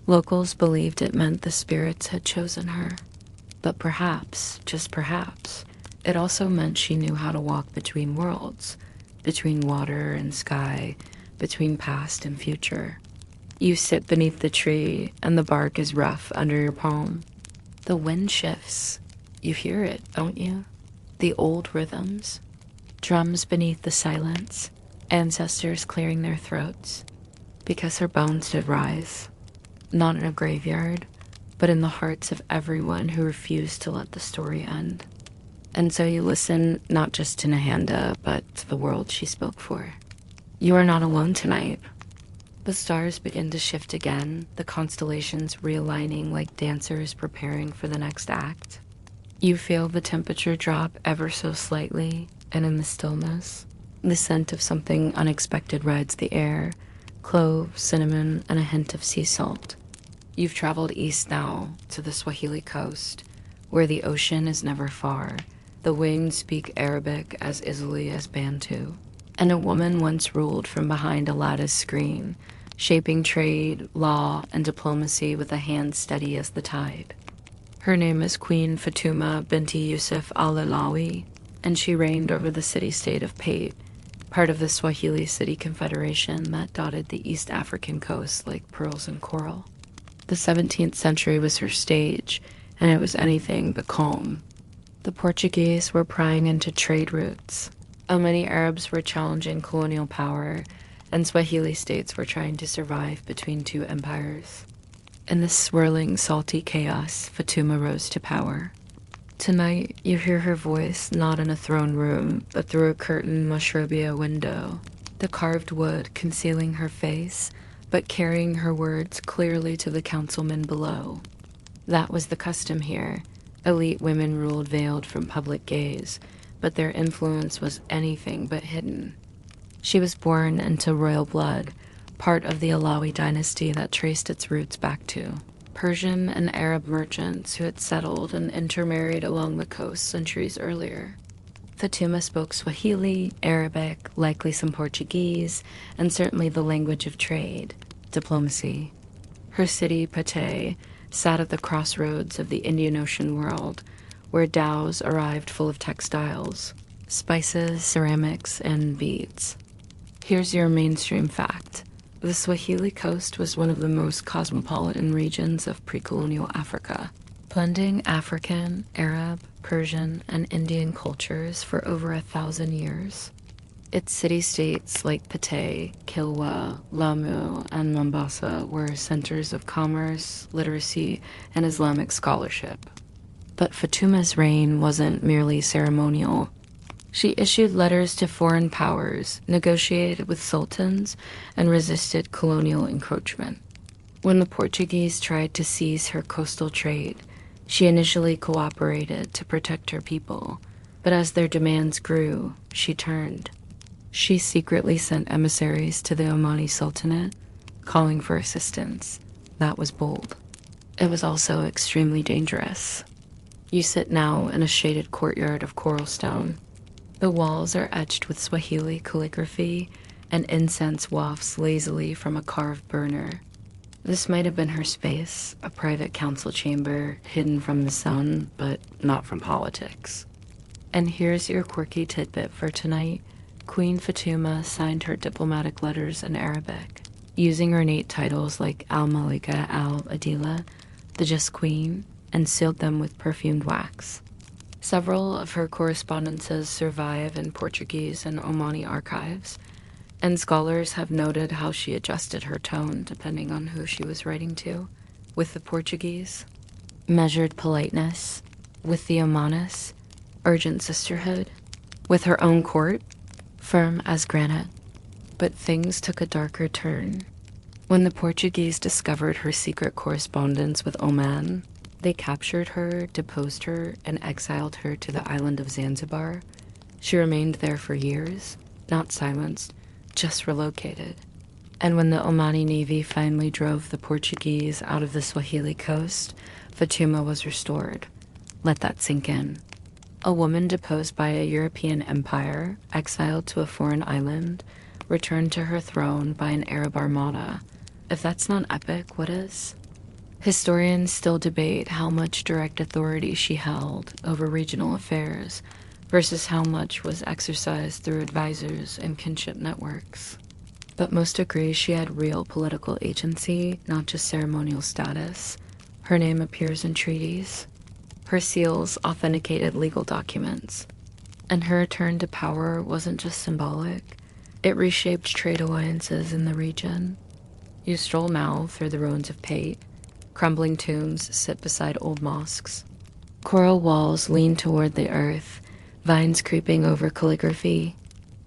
Locals believed it meant the spirits had chosen her. But perhaps, just perhaps, it also meant she knew how to walk between worlds, between water and sky, between past and future. You sit beneath the tree, and the bark is rough under your palm. The wind shifts. You hear it, don't you? The old rhythms. Drums beneath the silence, ancestors clearing their throats. Because her bones did rise. Not in a graveyard, but in the hearts of everyone who refused to let the story end. And so you listen not just to Nahanda, but to the world she spoke for. You are not alone tonight. The stars begin to shift again, the constellations realigning like dancers preparing for the next act. You feel the temperature drop ever so slightly, and in the stillness, the scent of something unexpected rides the air, clove, cinnamon, and a hint of sea salt. You've traveled east now, to the Swahili coast, where the ocean is never far. The winged speak Arabic as easily as Bantu. And a woman once ruled from behind a lattice screen, shaping trade, law, and diplomacy with a hand steady as the tide. Her name is Queen Fatuma binti Yusuf al-Alawi, and she reigned over the city-state of Pate, part of the Swahili City Confederation that dotted the East African coast like pearls and coral. The 17th century was her stage, and it was anything but calm. The Portuguese were prying into trade routes. Many Arabs were challenging colonial power, and Swahili states were trying to survive between two empires. In this swirling, salty chaos, Fatuma rose to power. Tonight, you hear her voice not in a throne room, but through a curtained mashrubia window, the carved wood concealing her face, but carrying her words clearly to the councilmen below. That was the custom here. Elite women ruled veiled from public gaze, but their influence was anything but hidden. She was born into royal blood, part of the Alawi dynasty that traced its roots back to Persian and Arab merchants who had settled and intermarried along the coast centuries earlier. Fatuma spoke Swahili, Arabic, likely some Portuguese, and certainly the language of trade, diplomacy. Her city, Pate, sat at the crossroads of the Indian Ocean world, where dhows arrived full of textiles, spices, ceramics, and beads. Here's your mainstream fact. The Swahili coast was one of the most cosmopolitan regions of pre-colonial Africa, blending African, Arab, Persian, and Indian cultures for over 1,000 years. Its city-states like Pate, Kilwa, Lamu, and Mombasa were centers of commerce, literacy, and Islamic scholarship. But Fatuma's reign wasn't merely ceremonial. She issued letters to foreign powers, negotiated with sultans, and resisted colonial encroachment. When the Portuguese tried to seize her coastal trade, she initially cooperated to protect her people, but as their demands grew, she turned. She secretly sent emissaries to the Omani Sultanate, calling for assistance. That was bold. It was also extremely dangerous. You sit now in a shaded courtyard of coral stone. The walls are etched with Swahili calligraphy, and incense wafts lazily from a carved burner. This might have been her space, a private council chamber, hidden from the sun, but not from politics. And here's your quirky tidbit for tonight. Queen Fatuma signed her diplomatic letters in Arabic, using ornate titles like Al-Malika Al-Adila, the Just Queen, and sealed them with perfumed wax. Several of her correspondences survive in Portuguese and Omani archives, and scholars have noted how she adjusted her tone depending on who she was writing to. With the Portuguese, measured politeness. With the Omanis, urgent sisterhood. With her own court, firm as granite. But things took a darker turn. When the Portuguese discovered her secret correspondence with Oman, they captured her, deposed her, and exiled her to the island of Zanzibar. She remained there for years, not silenced, just relocated. And when the Omani Navy finally drove the Portuguese out of the Swahili coast, Fatuma was restored. Let that sink in. A woman deposed by a European empire, exiled to a foreign island, returned to her throne by an Arab armada. If that's not epic, what is? Historians still debate how much direct authority she held over regional affairs versus how much was exercised through advisors and kinship networks. But most agree she had real political agency, not just ceremonial status. Her name appears in treaties. Her seals authenticated legal documents. And her return to power wasn't just symbolic. It reshaped trade alliances in the region. You stroll now through the ruins of Pate. Crumbling tombs sit beside old mosques. Coral walls lean toward the earth, vines creeping over calligraphy.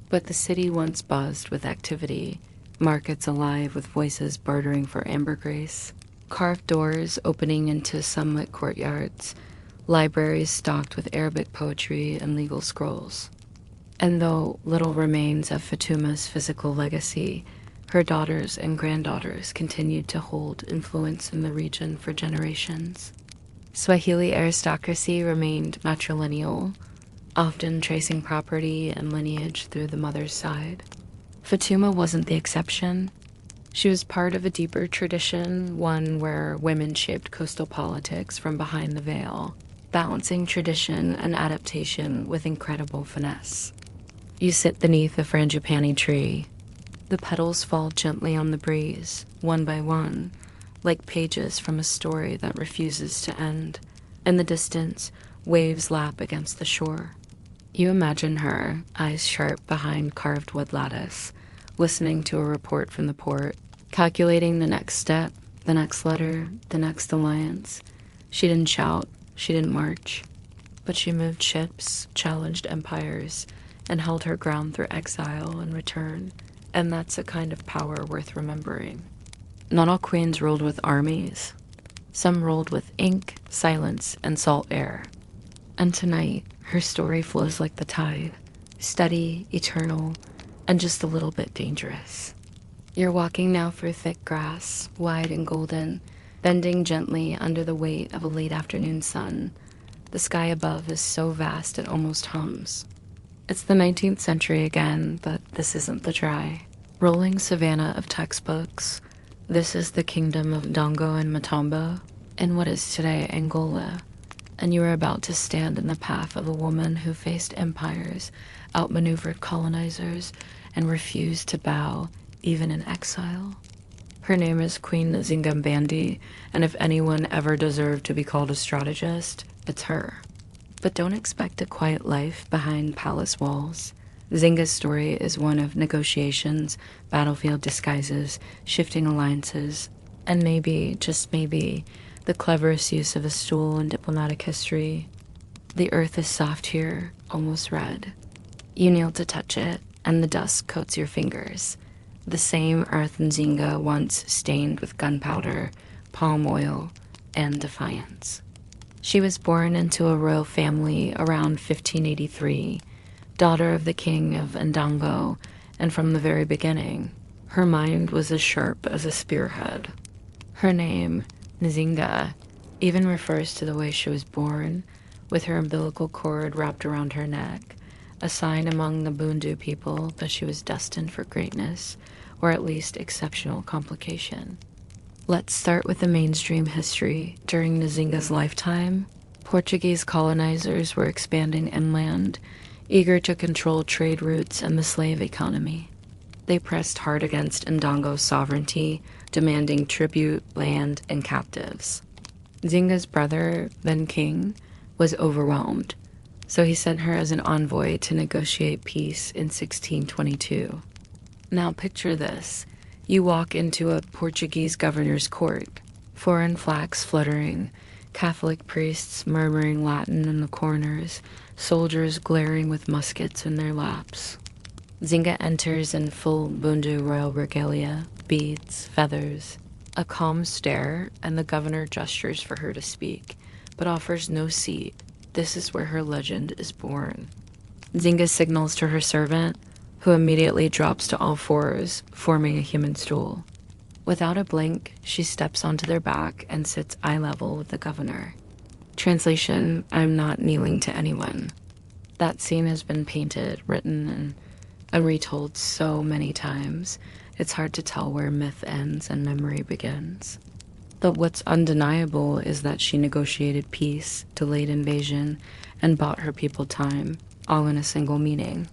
But the city once buzzed with activity, markets alive with voices bartering for ambergris, carved doors opening into sunlit courtyards, libraries stocked with Arabic poetry and legal scrolls. And though little remains of Fatuma's physical legacy, her daughters and granddaughters continued to hold influence in the region for generations. Swahili aristocracy remained matrilineal, often tracing property and lineage through the mother's side. Fatuma wasn't the exception. She was part of a deeper tradition, one where women shaped coastal politics from behind the veil, balancing tradition and adaptation with incredible finesse. You sit beneath a frangipani tree. The petals fall gently on the breeze, one by one, like pages from a story that refuses to end. In the distance, waves lap against the shore. You imagine her, eyes sharp behind carved wood lattice, listening to a report from the port, calculating the next step, the next letter, the next alliance. She didn't shout, she didn't march, but she moved ships, challenged empires, and held her ground through exile and return. And that's a kind of power worth remembering. Not all queens ruled with armies. Some ruled with ink, silence, and salt air. And tonight, her story flows like the tide, steady, eternal, and just a little bit dangerous. You're walking now through thick grass, wide and golden, bending gently under the weight of a late afternoon sun. The sky above is so vast it almost hums. It's the 19th century again, but this isn't the dry, rolling savanna of textbooks. This is the kingdom of Dongo and Matombo, in what is today Angola. And you are about to stand in the path of a woman who faced empires, outmaneuvered colonizers, and refused to bow, even in exile. Her name is Queen Zingambandy, and if anyone ever deserved to be called a strategist, it's her. But don't expect a quiet life behind palace walls. Zinga's story is one of negotiations, battlefield disguises, shifting alliances, and maybe, just maybe, the cleverest use of a stool in diplomatic history. The earth is soft here, almost red. You kneel to touch it, and the dust coats your fingers. The same earth Nzinga once stained with gunpowder, palm oil, and defiance. She was born into a royal family around 1583, daughter of the king of Ndango, and from the very beginning, her mind was as sharp as a spearhead. Her name, Nzinga, even refers to the way she was born, with her umbilical cord wrapped around her neck, a sign among the Bundu people that she was destined for greatness, or at least exceptional complication. Let's start with the mainstream history. During Nzinga's lifetime, Portuguese colonizers were expanding inland, eager to control trade routes and the slave economy. They pressed hard against Ndongo's sovereignty, demanding tribute, land, and captives. Nzinga's brother, then king, was overwhelmed, so he sent her as an envoy to negotiate peace in 1622. Now picture this. You walk into a Portuguese governor's court, foreign flags fluttering, Catholic priests murmuring Latin in the corners, soldiers glaring with muskets in their laps. Nzinga enters in full Bundu royal regalia, beads, feathers, a calm stare, and the governor gestures for her to speak, but offers no seat. This is where her legend is born. Nzinga signals to her servant, who immediately drops to all fours, forming a human stool. Without a blink, she steps onto their back and sits eye level with the governor. Translation: I'm not kneeling to anyone. That scene has been painted, written, and retold so many times, it's hard to tell where myth ends and memory begins. But what's undeniable is that she negotiated peace, delayed invasion, and bought her people time, all in a single meeting.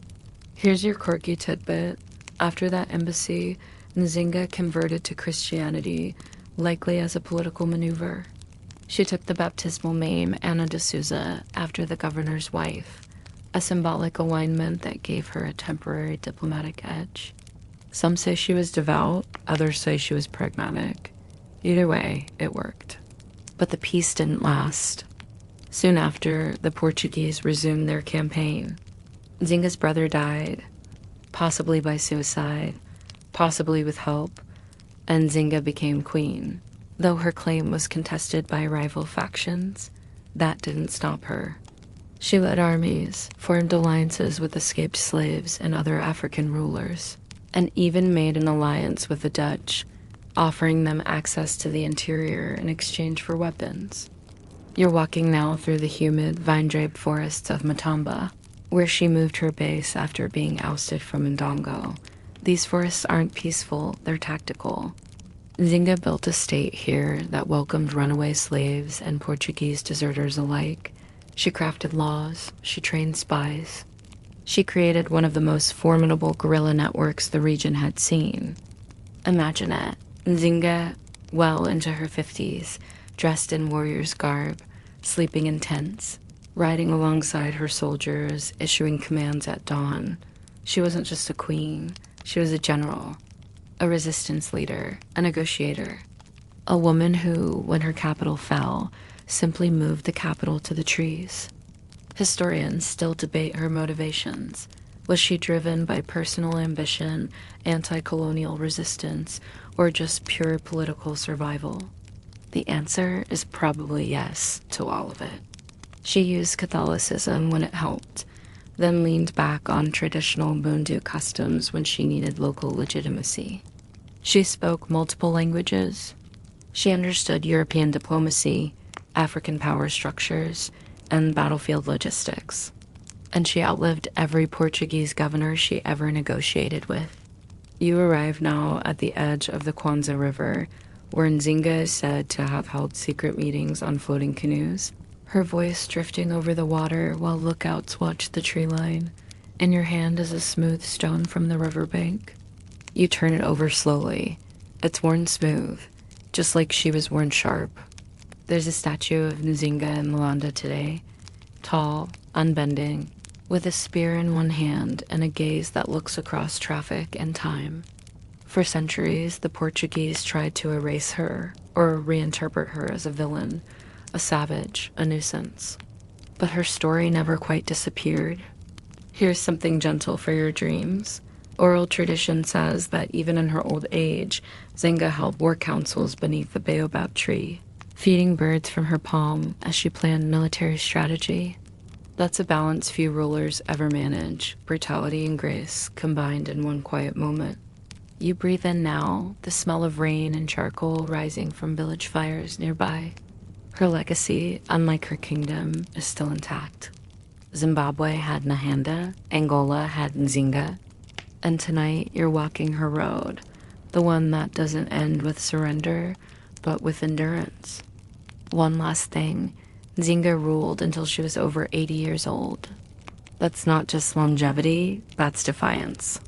Here's your quirky tidbit. After that embassy, Nzinga converted to Christianity, likely as a political maneuver. She took the baptismal name Ana de Souza after the governor's wife, a symbolic alignment that gave her a temporary diplomatic edge. Some say she was devout, others say she was pragmatic. Either way, it worked. But the peace didn't last. Soon after, the Portuguese resumed their campaign. Nzinga's brother died, possibly by suicide, possibly with help, and Nzinga became queen. Though her claim was contested by rival factions, that didn't stop her. She led armies, formed alliances with escaped slaves and other African rulers, and even made an alliance with the Dutch, offering them access to the interior in exchange for weapons. You're walking now through the humid, vine-draped forests of Matamba, where she moved her base after being ousted from Ndongo. These forests aren't peaceful, they're tactical. Nzinga built a state here that welcomed runaway slaves and Portuguese deserters alike. She crafted laws, she trained spies. She created one of the most formidable guerrilla networks the region had seen. Imagine it, Nzinga, well into her 50s, dressed in warrior's garb, sleeping in tents, riding alongside her soldiers, issuing commands at dawn. She wasn't just a queen, she was a general, a resistance leader, a negotiator, a woman who, when her capital fell, simply moved the capital to the trees. Historians still debate her motivations. Was she driven by personal ambition, anti-colonial resistance, or just pure political survival? The answer is probably yes to all of it. She used Catholicism when it helped, then leaned back on traditional Bundu customs when she needed local legitimacy. She spoke multiple languages. She understood European diplomacy, African power structures, and battlefield logistics. And she outlived every Portuguese governor she ever negotiated with. You arrive now at the edge of the Kwanza River, where Nzinga is said to have held secret meetings on floating canoes, her voice drifting over the water while lookouts watch the tree line. In your hand is a smooth stone from the riverbank. You turn it over slowly. It's worn smooth, just like she was worn sharp. There's a statue of Nzinga in Luanda today, tall, unbending, with a spear in one hand and a gaze that looks across traffic and time. For centuries, the Portuguese tried to erase her or reinterpret her as a villain, a savage, a nuisance. But her story never quite disappeared. Here's something gentle for your dreams. Oral tradition says that even in her old age, Nzinga held war councils beneath the baobab tree, feeding birds from her palm as she planned military strategy. That's a balance few rulers ever manage, brutality and grace combined in one quiet moment. You breathe in now, the smell of rain and charcoal rising from village fires nearby. Her legacy, unlike her kingdom, is still intact. Zimbabwe had Nahanda, Angola had Nzinga, and tonight you're walking her road, the one that doesn't end with surrender, but with endurance. One last thing, Zinga ruled until she was over 80 years old. That's not just longevity, that's defiance.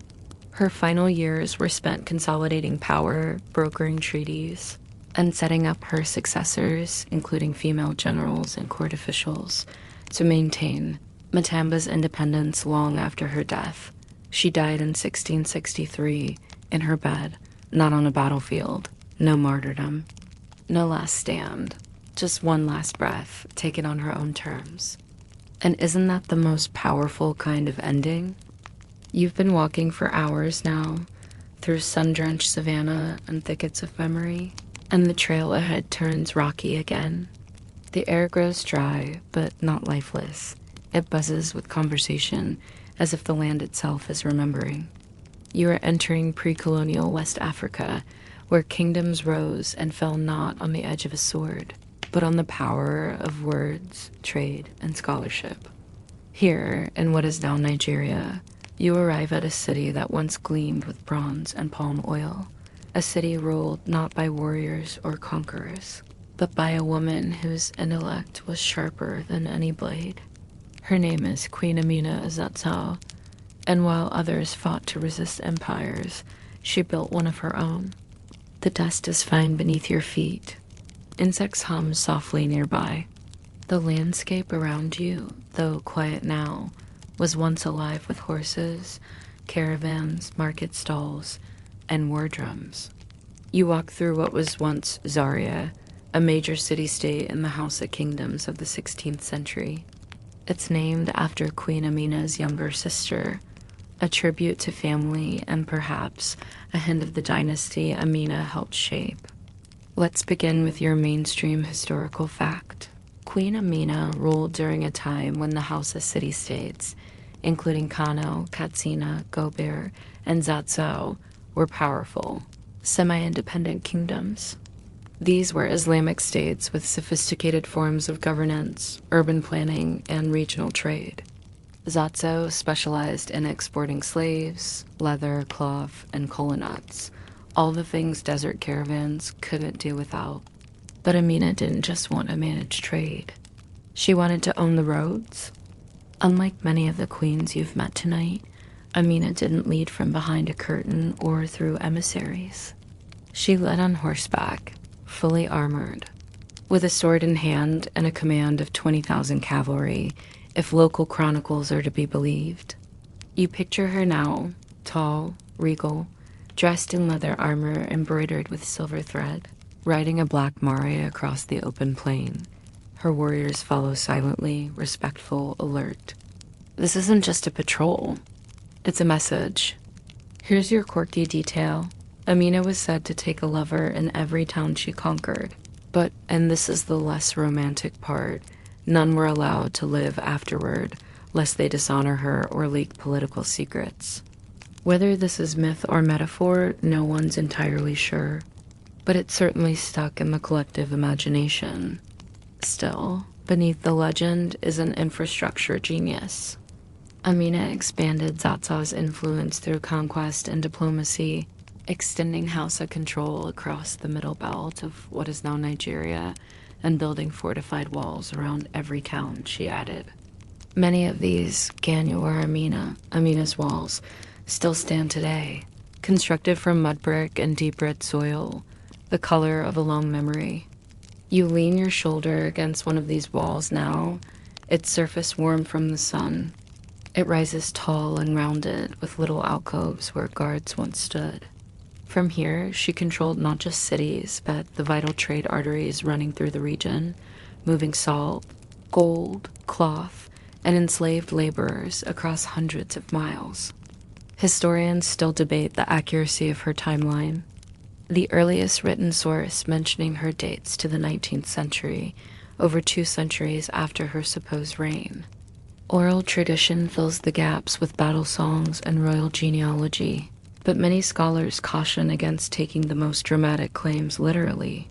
Her final years were spent consolidating power, brokering treaties, and setting up her successors, including female generals and court officials, to maintain Matamba's independence long after her death. She died in 1663 in her bed, not on a battlefield, no martyrdom, no last stand, just one last breath taken on her own terms. And isn't that the most powerful kind of ending? You've been walking for hours now, through sun-drenched savanna and thickets of memory, and the trail ahead turns rocky again. The air grows dry, but not lifeless. It buzzes with conversation, as if the land itself is remembering. You are entering pre-colonial West Africa, where kingdoms rose and fell not on the edge of a sword, but on the power of words, trade, and scholarship. Here, in what is now Nigeria, you arrive at a city that once gleamed with bronze and palm oil, a city ruled not by warriors or conquerors, but by a woman whose intellect was sharper than any blade. Her name is Queen Amina Azatzal, and while others fought to resist empires, she built one of her own. The dust is fine beneath your feet. Insects hum softly nearby. The landscape around you, though quiet now, was once alive with horses, caravans, market stalls, and war drums. You walk through what was once Zaria, a major city-state in the Hausa kingdoms of the 16th century. It's named after Queen Amina's younger sister, a tribute to family and perhaps a hint of the dynasty Amina helped shape. Let's begin with your mainstream historical fact. Queen Amina ruled during a time when the Hausa city-states, including Kano, Katsina, Gobir, and Zazzau, were powerful, semi-independent kingdoms. These were Islamic states with sophisticated forms of governance, urban planning, and regional trade. Zazzau specialized in exporting slaves, leather, cloth, and kola nuts, all the things desert caravans couldn't do without. But Amina didn't just want to manage trade. She wanted to own the roads. Unlike many of the queens you've met tonight, Amina didn't lead from behind a curtain or through emissaries. She led on horseback, fully armored, with a sword in hand and a command of 20,000 cavalry, if local chronicles are to be believed. You picture her now, tall, regal, dressed in leather armor embroidered with silver thread, riding a black mare across the open plain. Her warriors follow silently, respectful, alert. This isn't just a patrol. It's a message. Here's your quirky detail. Amina was said to take a lover in every town she conquered. But, and this is the less romantic part, none were allowed to live afterward, lest they dishonor her or leak political secrets. Whether this is myth or metaphor, no one's entirely sure. But it's certainly stuck in the collective imagination. Still, beneath the legend is an infrastructure genius. Amina expanded Zazzau's influence through conquest and diplomacy, extending Hausa control across the middle belt of what is now Nigeria and building fortified walls around every town she added. Many of these Ganyu or Amina's walls, still stand today, constructed from mud brick and deep red soil, the color of a long memory. You lean your shoulder against one of these walls now, its surface warm from the sun. It rises tall and rounded with little alcoves where guards once stood. From here, she controlled not just cities, but the vital trade arteries running through the region, moving salt, gold, cloth, and enslaved laborers across hundreds of miles. Historians still debate the accuracy of her timeline. The earliest written source mentioning her dates to the 19th century, over 2 centuries after her supposed reign. Oral tradition fills the gaps with battle songs and royal genealogy, but many scholars caution against taking the most dramatic claims literally.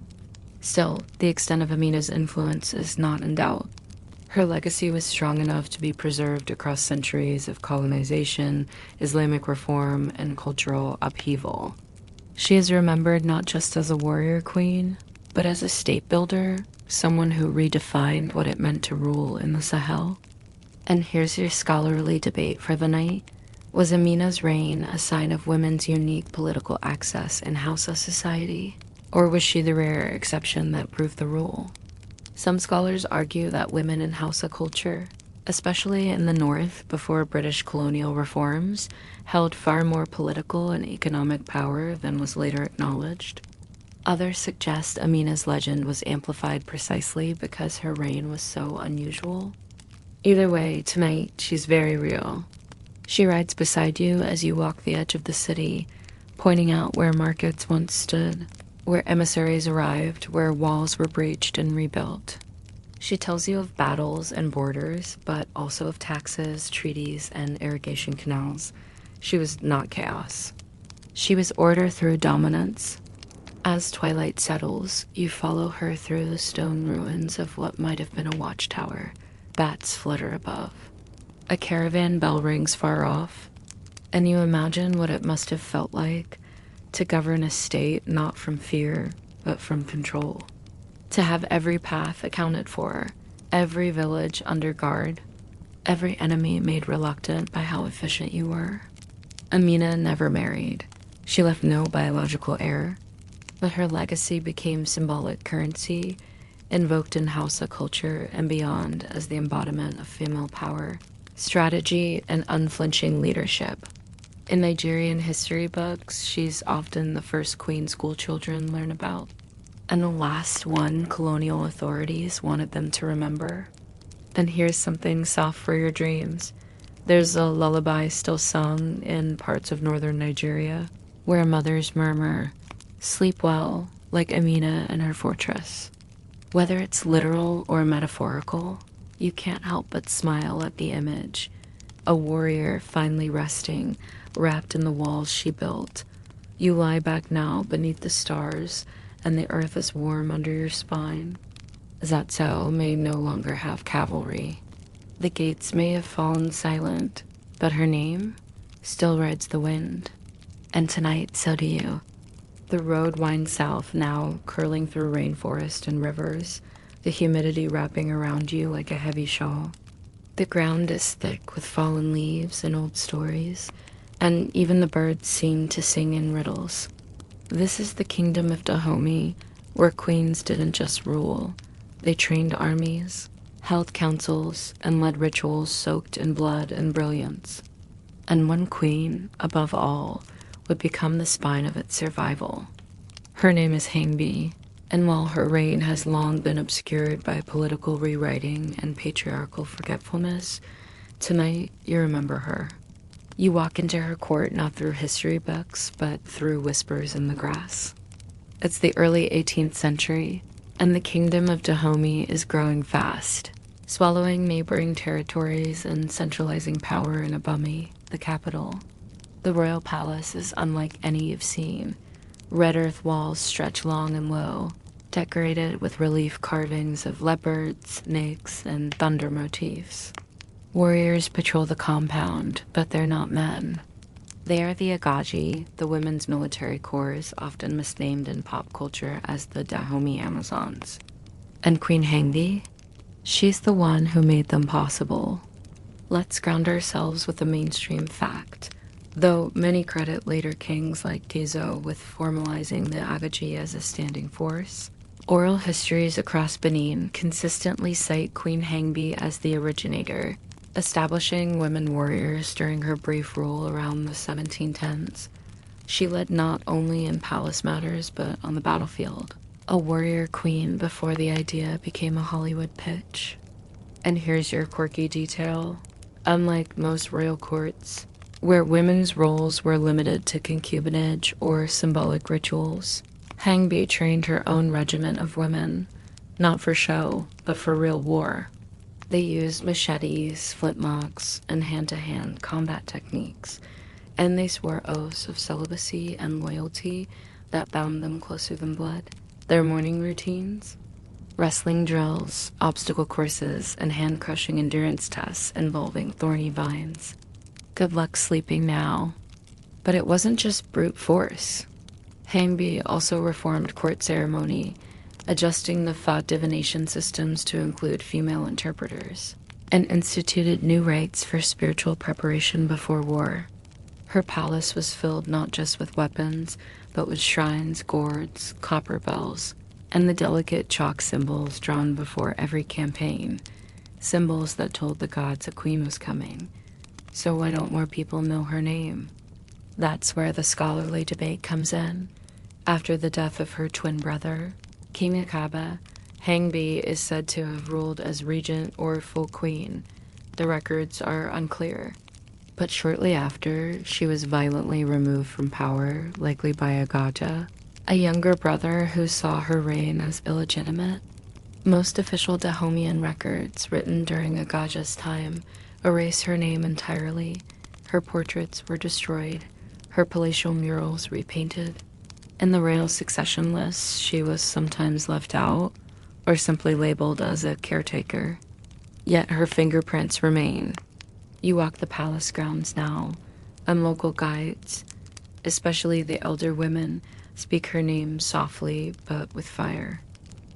Still, the extent of Amina's influence is not in doubt. Her legacy was strong enough to be preserved across centuries of colonization, Islamic reform, and cultural upheaval. She is remembered not just as a warrior queen, but as a state builder, someone who redefined what it meant to rule in the Sahel. And here's your scholarly debate for the night. Was Amina's reign a sign of women's unique political access in Hausa society? Or was she the rare exception that proved the rule? Some scholars argue that women in Hausa culture, especially in the north before British colonial reforms, held far more political and economic power than was later acknowledged. Others suggest Amina's legend was amplified precisely because her reign was so unusual. Either way, tonight she's very real. She rides beside you as you walk the edge of the city, pointing out where markets once stood, where emissaries arrived, where walls were breached and rebuilt. She tells you of battles and borders, but also of taxes, treaties, and irrigation canals. She was not chaos. She was order through dominance. As twilight settles, you follow her through the stone ruins of what might have been a watchtower. Bats flutter above. A caravan bell rings far off, and you imagine what it must have felt like to govern a state not from fear, but from control. To have every path accounted for, every village under guard, every enemy made reluctant by how efficient you were. Amina never married. She left no biological heir, but her legacy became symbolic currency, invoked in Hausa culture and beyond as the embodiment of female power, strategy, and unflinching leadership. In Nigerian history books, she's often the first queen schoolchildren learn about, and the last one colonial authorities wanted them to remember. Then here's something soft for your dreams. There's a lullaby still sung in parts of northern Nigeria, where mothers murmur, "Sleep well, like Amina and her fortress." Whether it's literal or metaphorical, you can't help but smile at the image. A warrior finally resting, wrapped in the walls she built. You lie back now beneath the stars, and the earth is warm under your spine. Zatso may no longer have cavalry. The gates may have fallen silent, but her name still rides the wind. And tonight, so do you. The road winds south now, curling through rainforest and rivers, the humidity wrapping around you like a heavy shawl. The ground is thick with fallen leaves and old stories, and even the birds seem to sing in riddles. This is the kingdom of Dahomey, where queens didn't just rule. They trained armies, held councils, and led rituals soaked in blood and brilliance. And one queen, above all, would become the spine of its survival. Her name is Hangbe, and while her reign has long been obscured by political rewriting and patriarchal forgetfulness, tonight you remember her. You walk into her court not through history books, but through whispers in the grass. It's the early 18th century, and the kingdom of Dahomey is growing fast, swallowing neighboring territories and centralizing power in Abumi, the capital. The royal palace is unlike any you've seen. Red earth walls stretch long and low, decorated with relief carvings of leopards, snakes, and thunder motifs. Warriors patrol the compound, but they're not men. They are the Agaji, the women's military corps, often misnamed in pop culture as the Dahomey Amazons. And Queen Hangbe? She's the one who made them possible. Let's ground ourselves with a mainstream fact. Though many credit later kings like Tizo with formalizing the Agaji as a standing force, oral histories across Benin consistently cite Queen Hangbe as the originator, establishing women warriors during her brief rule around the 1710s. She led not only in palace matters, but on the battlefield. A warrior queen before the idea became a Hollywood pitch. And here's your quirky detail. Unlike most royal courts, where women's roles were limited to concubinage or symbolic rituals, Hangbe trained her own regiment of women, not for show, but for real war. They used machetes, flintlocks, and hand-to-hand combat techniques, and they swore oaths of celibacy and loyalty that bound them closer than blood. Their morning routines? Wrestling drills, obstacle courses, and hand-crushing endurance tests involving thorny vines. Good luck sleeping now. But it wasn't just brute force. Hangbe also reformed court ceremony, adjusting the thought divination systems to include female interpreters, and instituted new rites for spiritual preparation before war. Her palace was filled not just with weapons, but with shrines, gourds, copper bells, and the delicate chalk symbols drawn before every campaign, symbols that told the gods a queen was coming. So why don't more people know her name? That's where the scholarly debate comes in. After the death of her twin brother, King Hangbe, Hangbe is said to have ruled as regent or full queen. The records are unclear. But shortly after, she was violently removed from power, likely by Agaja, a younger brother who saw her reign as illegitimate. Most official Dahomeyan records written during Agaja's time erase her name entirely. Her portraits were destroyed, her palatial murals repainted. In the royal succession lists, she was sometimes left out or simply labeled as a caretaker. Yet her fingerprints remain. You walk the palace grounds now, and local guides, especially the elder women, speak her name softly but with fire.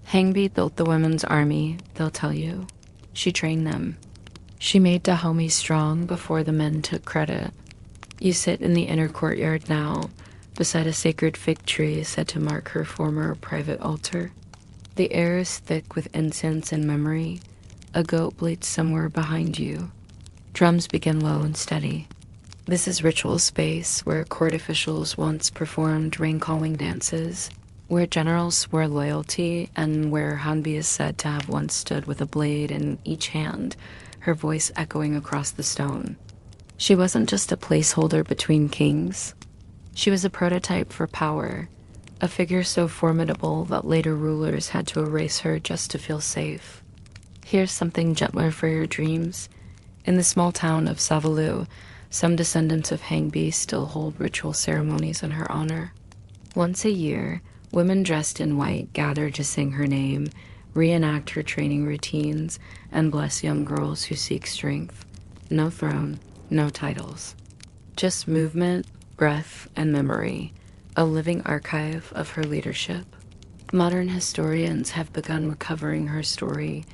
Hangbe built the women's army, they'll tell you. She trained them. She made Dahomey strong before the men took credit. You sit in the inner courtyard now, beside a sacred fig tree said to mark her former private altar. The air is thick with incense and memory. A goat bleats somewhere behind you. Drums begin low and steady. This is ritual space where court officials once performed rain-calling dances, where generals swore loyalty, and where Hanbi is said to have once stood with a blade in each hand, her voice echoing across the stone. She wasn't just a placeholder between kings. She was a prototype for power, a figure so formidable that later rulers had to erase her just to feel safe. Here's something gentler for your dreams. In the small town of Savalu, some descendants of Hangbe still hold ritual ceremonies in her honor. Once a year, women dressed in white gather to sing her name, reenact her training routines, and bless young girls who seek strength. No throne, no titles. Just movement, breath, and memory, a living archive of her leadership. Modern historians have begun recovering her story,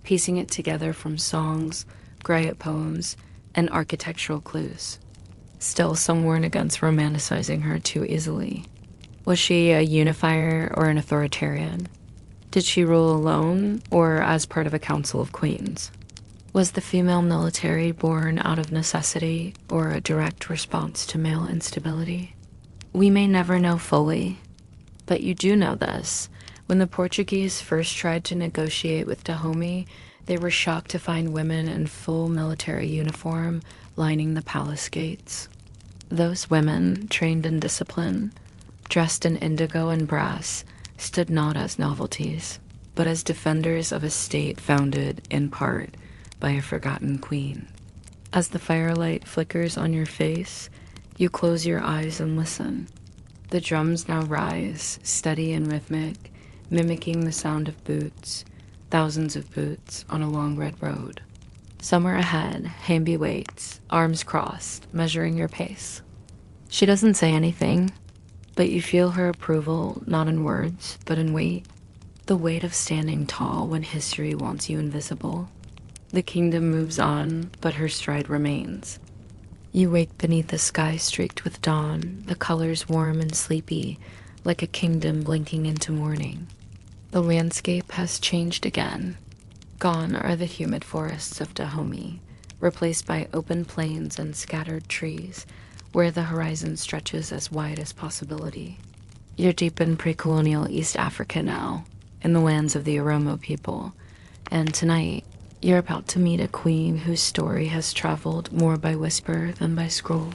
piecing it together from songs, griot poems, and architectural clues. Still, some warn against romanticizing her too easily. Was she a unifier or an authoritarian? Did she rule alone or as part of a council of queens? Was the female military born out of necessity or a direct response to male instability? We may never know fully, but you do know this. When the Portuguese first tried to negotiate with Dahomey, they were shocked to find women in full military uniform lining the palace gates. Those women, trained in discipline, dressed in indigo and brass, stood not as novelties, but as defenders of a state founded, in part, by a forgotten queen. As the firelight flickers on your face, you close your eyes and listen. The drums now rise, steady and rhythmic, mimicking the sound of boots, thousands of boots on a long red road. Somewhere ahead, Hangbe waits, arms crossed, measuring your pace. She doesn't say anything, but you feel her approval not in words, but in weight. The weight of standing tall when history wants you invisible. The kingdom moves on, but her stride remains. You wake beneath a sky streaked with dawn, the colors warm and sleepy, like a kingdom blinking into morning. The landscape has changed again. Gone are the humid forests of Dahomey, replaced by open plains and scattered trees, where the horizon stretches as wide as possibility. You're deep in pre-colonial East Africa now, in the lands of the Oromo people, and tonight, you're about to meet a queen whose story has traveled more by whisper than by scroll.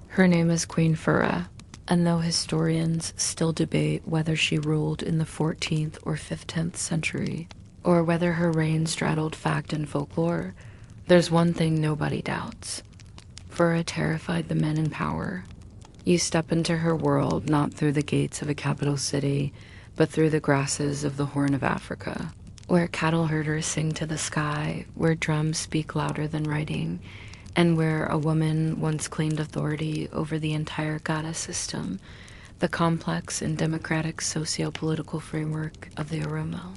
Her name is Queen Fura, and though historians still debate whether she ruled in the 14th or 15th century, or whether her reign straddled fact and folklore, there's one thing nobody doubts. Fura terrified the men in power. You step into her world not through the gates of a capital city, but through the grasses of the Horn of Africa, where cattle herders sing to the sky, where drums speak louder than writing, and where a woman once claimed authority over the entire goddess system, the complex and democratic socio-political framework of the Oromo.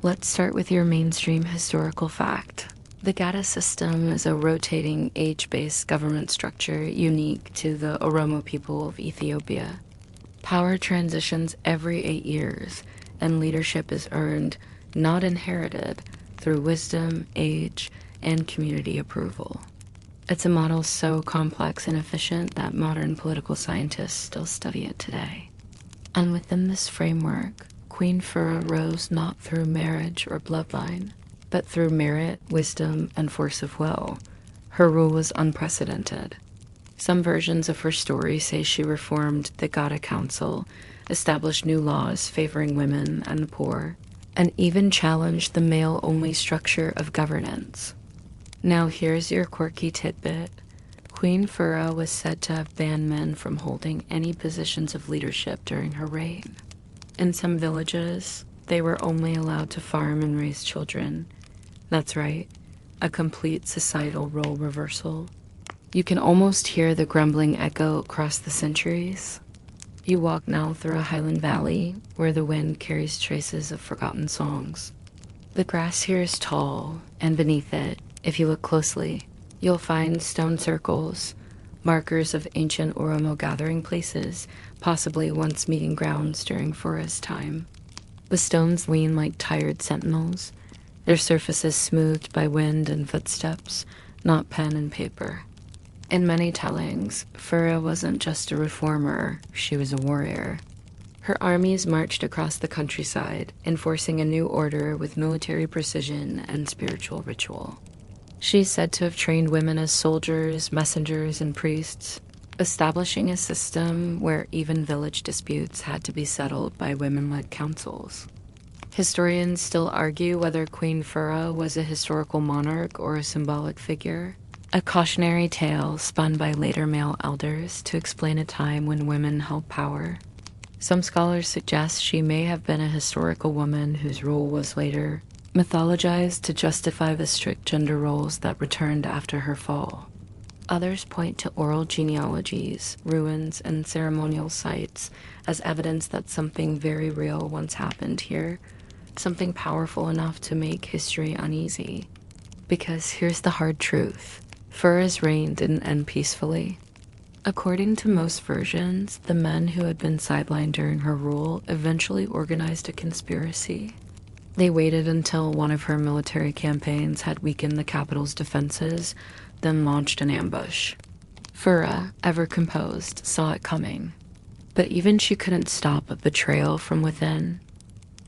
Let's start with your mainstream historical fact. The Gada system is a rotating age-based government structure unique to the Oromo people of Ethiopia. Power transitions every 8 years, and leadership is earned, not inherited, through wisdom, age, and community approval. It's a model so complex and efficient that modern political scientists still study it today. And within this framework, Queen Fura rose not through marriage or bloodline, but through merit, wisdom, and force of will. Her rule was unprecedented. Some versions of her story say she reformed the Gada Council, established new laws favoring women and the poor, and even challenged the male-only structure of governance. Now here's your quirky tidbit. Queen Fura was said to have banned men from holding any positions of leadership during her reign. In some villages, they were only allowed to farm and raise children. That's right, a complete societal role reversal. You can almost hear the grumbling echo across the centuries. You walk now through a highland valley where the wind carries traces of forgotten songs. The grass here is tall, and beneath it, if you look closely, you'll find stone circles, markers of ancient Oromo gathering places, possibly once meeting grounds during Fura's time. The stones lean like tired sentinels, their surfaces smoothed by wind and footsteps, not pen and paper. In many tellings, Fura wasn't just a reformer, she was a warrior. Her armies marched across the countryside, enforcing a new order with military precision and spiritual ritual. She's said to have trained women as soldiers, messengers, and priests, establishing a system where even village disputes had to be settled by women-led councils. Historians still argue whether Queen Fura was a historical monarch or a symbolic figure, a cautionary tale spun by later male elders to explain a time when women held power. Some scholars suggest she may have been a historical woman whose rule was later mythologized to justify the strict gender roles that returned after her fall. Others point to oral genealogies, ruins, and ceremonial sites as evidence that something very real once happened here, something powerful enough to make history uneasy. Because here's the hard truth. Fura's reign didn't end peacefully. According to most versions, the men who had been sidelined during her rule eventually organized a conspiracy. They waited until one of her military campaigns had weakened the capital's defenses, then launched an ambush. Fura, ever composed, saw it coming. But even she couldn't stop a betrayal from within.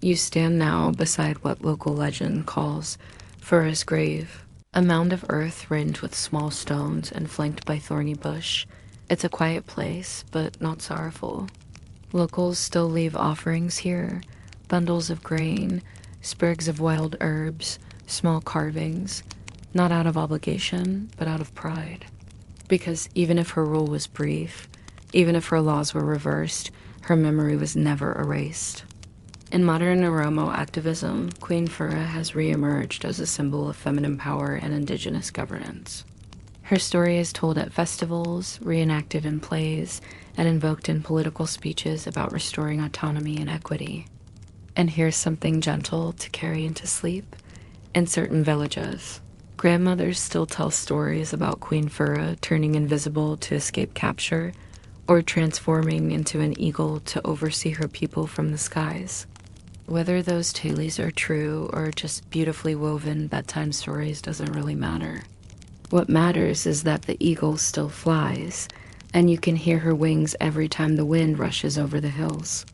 You stand now beside what local legend calls Fura's grave, a mound of earth ringed with small stones and flanked by thorny bush. It's a quiet place, but not sorrowful. Locals still leave offerings here, bundles of grain, sprigs of wild herbs, small carvings, not out of obligation, but out of pride. Because even if her rule was brief, even if her laws were reversed, her memory was never erased. In modern Oromo activism, Queen Fura has re-emerged as a symbol of feminine power and indigenous governance. Her story is told at festivals, reenacted in plays, and invoked in political speeches about restoring autonomy and equity. And here's something gentle to carry into sleep. In certain villages, grandmothers still tell stories about Queen Fura turning invisible to escape capture, or transforming into an eagle to oversee her people from the skies. Whether those tales are true or just beautifully woven bedtime stories doesn't really matter. What matters is that the eagle still flies, and you can hear her wings every time the wind rushes over the hills.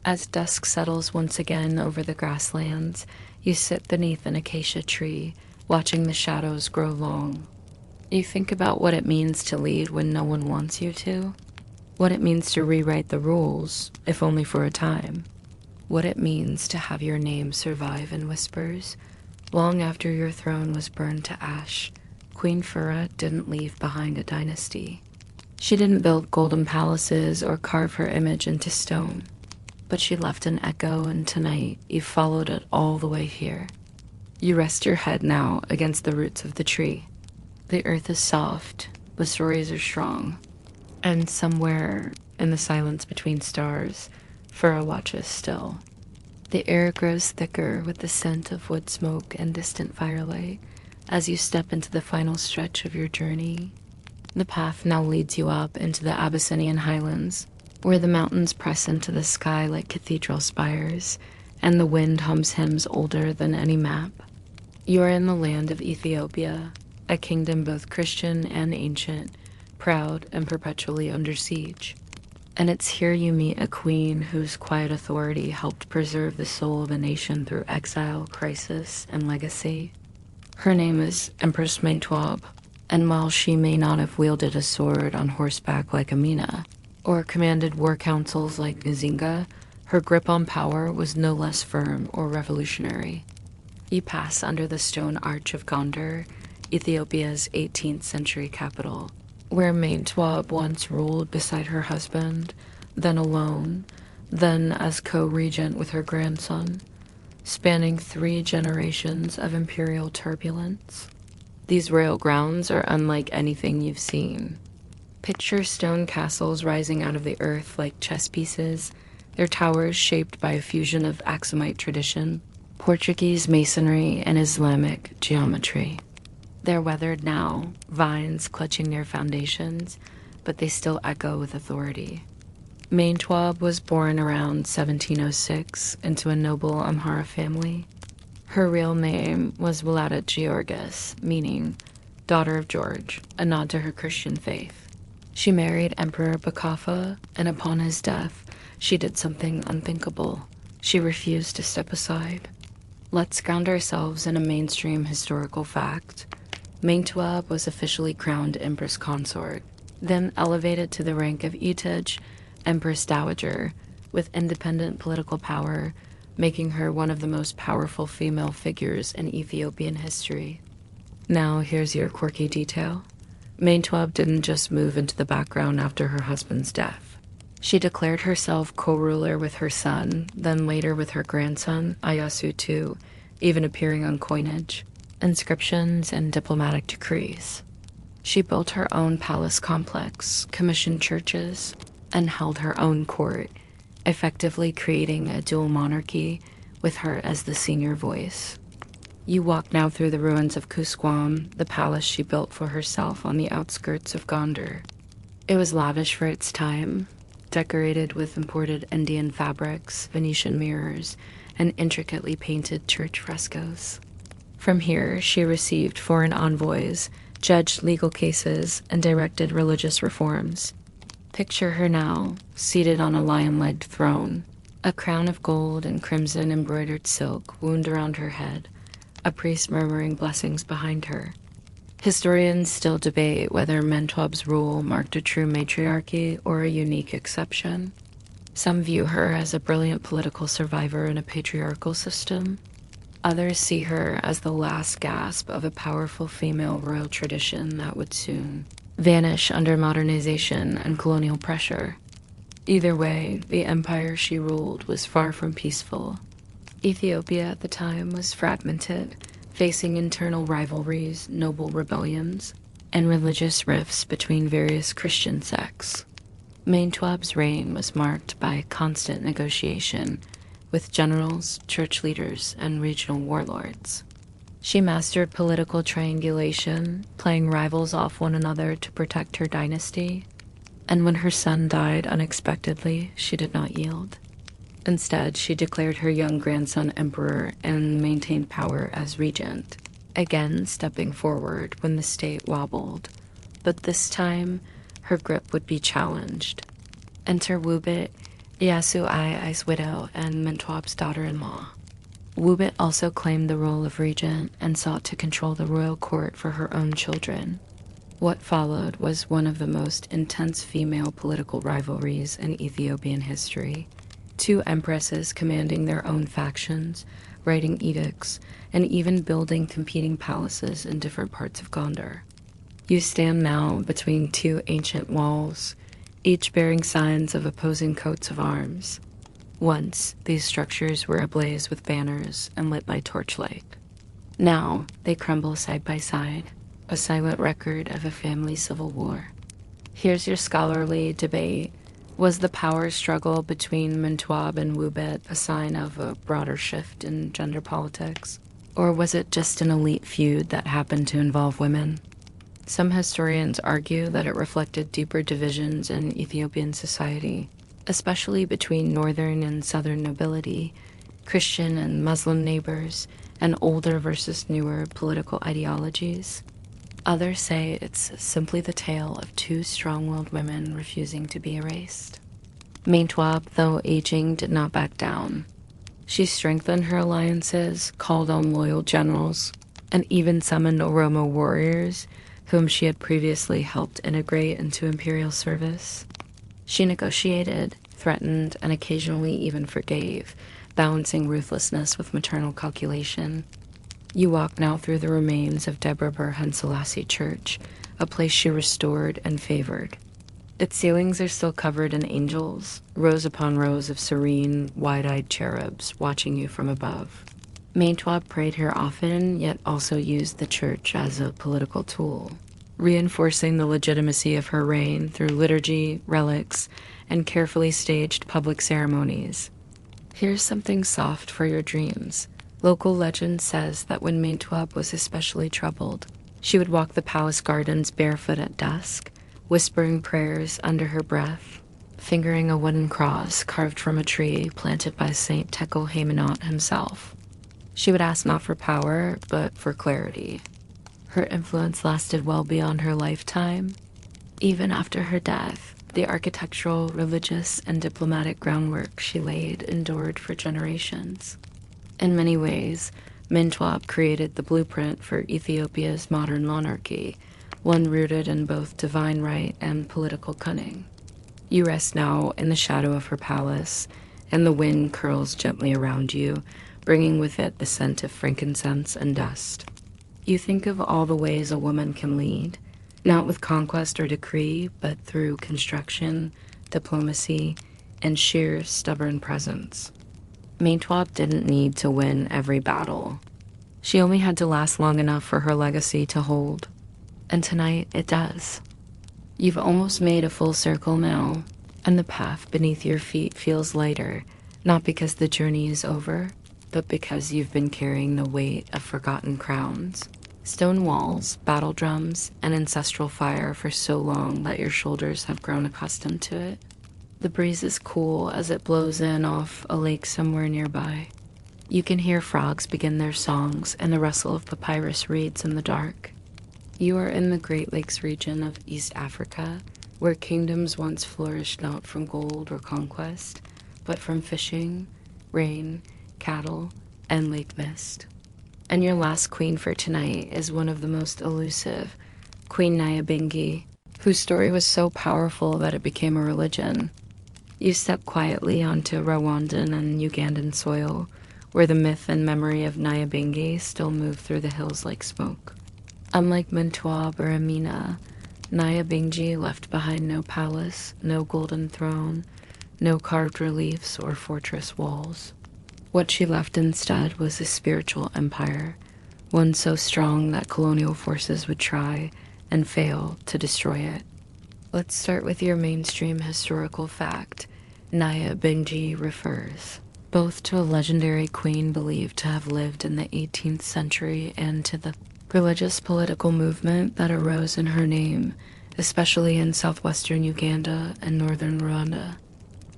As dusk settles once again over the grasslands, you sit beneath an acacia tree, watching the shadows grow long. You think about what it means to lead when no one wants you to, what it means to rewrite the rules, if only for a time, what it means to have your name survive in whispers. Long after your throne was burned to ash, Queen Fura didn't leave behind a dynasty. She didn't build golden palaces or carve her image into stone. But she left an echo, and tonight you followed it all the way here. You rest your head now against the roots of the tree. The earth is soft, the stories are strong, and somewhere in the silence between stars, Fura watches still. The air grows thicker with the scent of wood smoke and distant firelight as you step into the final stretch of your journey. The path now leads you up into the Abyssinian highlands, where the mountains press into the sky like cathedral spires, and the wind hums hymns older than any map. You are in the land of Ethiopia, a kingdom both Christian and ancient, proud and perpetually under siege. And it's here you meet a queen whose quiet authority helped preserve the soul of a nation through exile, crisis, and legacy. Her name is Empress Mentewab, and while she may not have wielded a sword on horseback like Amina, or commanded war councils like Nzinga, her grip on power was no less firm or revolutionary. You pass under the stone arch of Gondar, Ethiopia's 18th century capital, where Mentewab once ruled beside her husband, then alone, then as co-regent with her grandson, spanning 3 generations of imperial turbulence. These royal grounds are unlike anything you've seen. Picture stone castles rising out of the earth like chess pieces, their towers shaped by a fusion of Aksumite tradition, Portuguese masonry, and Islamic geometry. They're weathered now, vines clutching their foundations, but they still echo with authority. Mentewab was born around 1706 into a noble Amhara family. Her real name was Walada Georgis, meaning daughter of George, a nod to her Christian faith. She married Emperor Bakafa, and upon his death, she did something unthinkable. She refused to step aside. Let's ground ourselves in a mainstream historical fact. Mentewab was officially crowned Empress Consort, then elevated to the rank of Etij, Empress Dowager, with independent political power, making her one of the most powerful female figures in Ethiopian history. Now here's your quirky detail. Mentewab didn't just move into the background after her husband's death. She declared herself co-ruler with her son, then later with her grandson, Ayasu II, even appearing on coinage, inscriptions, and diplomatic decrees. She built her own palace complex, commissioned churches, and held her own court, effectively creating a dual monarchy with her as the senior voice. You walk now through the ruins of Kusquam, the palace she built for herself on the outskirts of Gondar. It was lavish for its time, decorated with imported Indian fabrics, Venetian mirrors, and intricately painted church frescoes. From here, she received foreign envoys, judged legal cases, and directed religious reforms. Picture her now, seated on a lion-legged throne, a crown of gold and crimson embroidered silk wound around her head, a priest murmuring blessings behind her. Historians still debate whether Mentewab's rule marked a true matriarchy or a unique exception. Some view her as a brilliant political survivor in a patriarchal system. Others see her as the last gasp of a powerful female royal tradition that would soon vanish under modernization and colonial pressure. Either way, the empire she ruled was far from peaceful. Ethiopia at the time was fragmented, facing internal rivalries, noble rebellions, and religious rifts between various Christian sects. Mentewab's reign was marked by constant negotiation with generals, church leaders, and regional warlords. She mastered political triangulation, playing rivals off one another to protect her dynasty. And when her son died unexpectedly, she did not yield. Instead, she declared her young grandson emperor and maintained power as regent, again stepping forward when the state wobbled. But this time, her grip would be challenged. Enter Wubit, Yasu Ai's widow and Mentewab's daughter-in-law. Wubit also claimed the role of regent and sought to control the royal court for her own children. What followed was one of the most intense female political rivalries in Ethiopian history. 2 empresses commanding their own factions, writing edicts, and even building competing palaces in different parts of Gondar. You stand now between 2 ancient walls, each bearing signs of opposing coats of arms. Once, these structures were ablaze with banners and lit by torchlight. Now, they crumble side by side, a silent record of a family civil war. Here's your scholarly debate. Was the power struggle between Mentewab and Wubet a sign of a broader shift in gender politics? Or was it just an elite feud that happened to involve women? Some historians argue that it reflected deeper divisions in Ethiopian society, especially between northern and southern nobility, Christian and Muslim neighbors, and older versus newer political ideologies. Others say it's simply the tale of two strong-willed women refusing to be erased. Mentewab, though aging, did not back down. She strengthened her alliances, called on loyal generals, and even summoned Oromo warriors whom she had previously helped integrate into imperial service. She negotiated, threatened, and occasionally even forgave, balancing ruthlessness with maternal calculation. You walk now through the remains of Debre Berhan Selassie Church, a place she restored and favored. Its ceilings are still covered in angels, rows upon rows of serene, wide-eyed cherubs watching you from above. Mentewab prayed here often, yet also used the church as a political tool, reinforcing the legitimacy of her reign through liturgy, relics, and carefully staged public ceremonies. Here's something soft for your dreams. Local legend says that when Mentewab was especially troubled, she would walk the palace gardens barefoot at dusk, whispering prayers under her breath, fingering a wooden cross carved from a tree planted by Saint Tekel Haymanot himself. She would ask not for power, but for clarity. Her influence lasted well beyond her lifetime. Even after her death, the architectural, religious, and diplomatic groundwork she laid endured for generations. In many ways, Mentewab created the blueprint for Ethiopia's modern monarchy, one rooted in both divine right and political cunning. You rest now in the shadow of her palace, and the wind curls gently around you, bringing with it the scent of frankincense and dust. You think of all the ways a woman can lead, not with conquest or decree, but through construction, diplomacy, and sheer stubborn presence. Mentewab didn't need to win every battle. She only had to last long enough for her legacy to hold. And tonight, it does. You've almost made a full circle now, and the path beneath your feet feels lighter, not because the journey is over, but because you've been carrying the weight of forgotten crowns, stone walls, battle drums, and ancestral fire for so long that your shoulders have grown accustomed to it. The breeze is cool as it blows in off a lake somewhere nearby. You can hear frogs begin their songs and the rustle of papyrus reeds in the dark. You are in the Great Lakes region of East Africa, where kingdoms once flourished not from gold or conquest, but from fishing, rain, cattle, and lake mist. And your last queen for tonight is one of the most elusive, Queen Nyabingi, whose story was so powerful that it became a religion. You step quietly onto Rwandan and Ugandan soil, where the myth and memory of Nyabingi still move through the hills like smoke. Unlike Mentewab or Amina, Nyabingi left behind no palace, no golden throne, no carved reliefs or fortress walls. What she left instead was a spiritual empire, one so strong that colonial forces would try and fail to destroy it. Let's start with your mainstream historical fact. Nyabingi refers both to a legendary queen believed to have lived in the 18th century and to the religious political movement that arose in her name, especially in southwestern Uganda and northern Rwanda.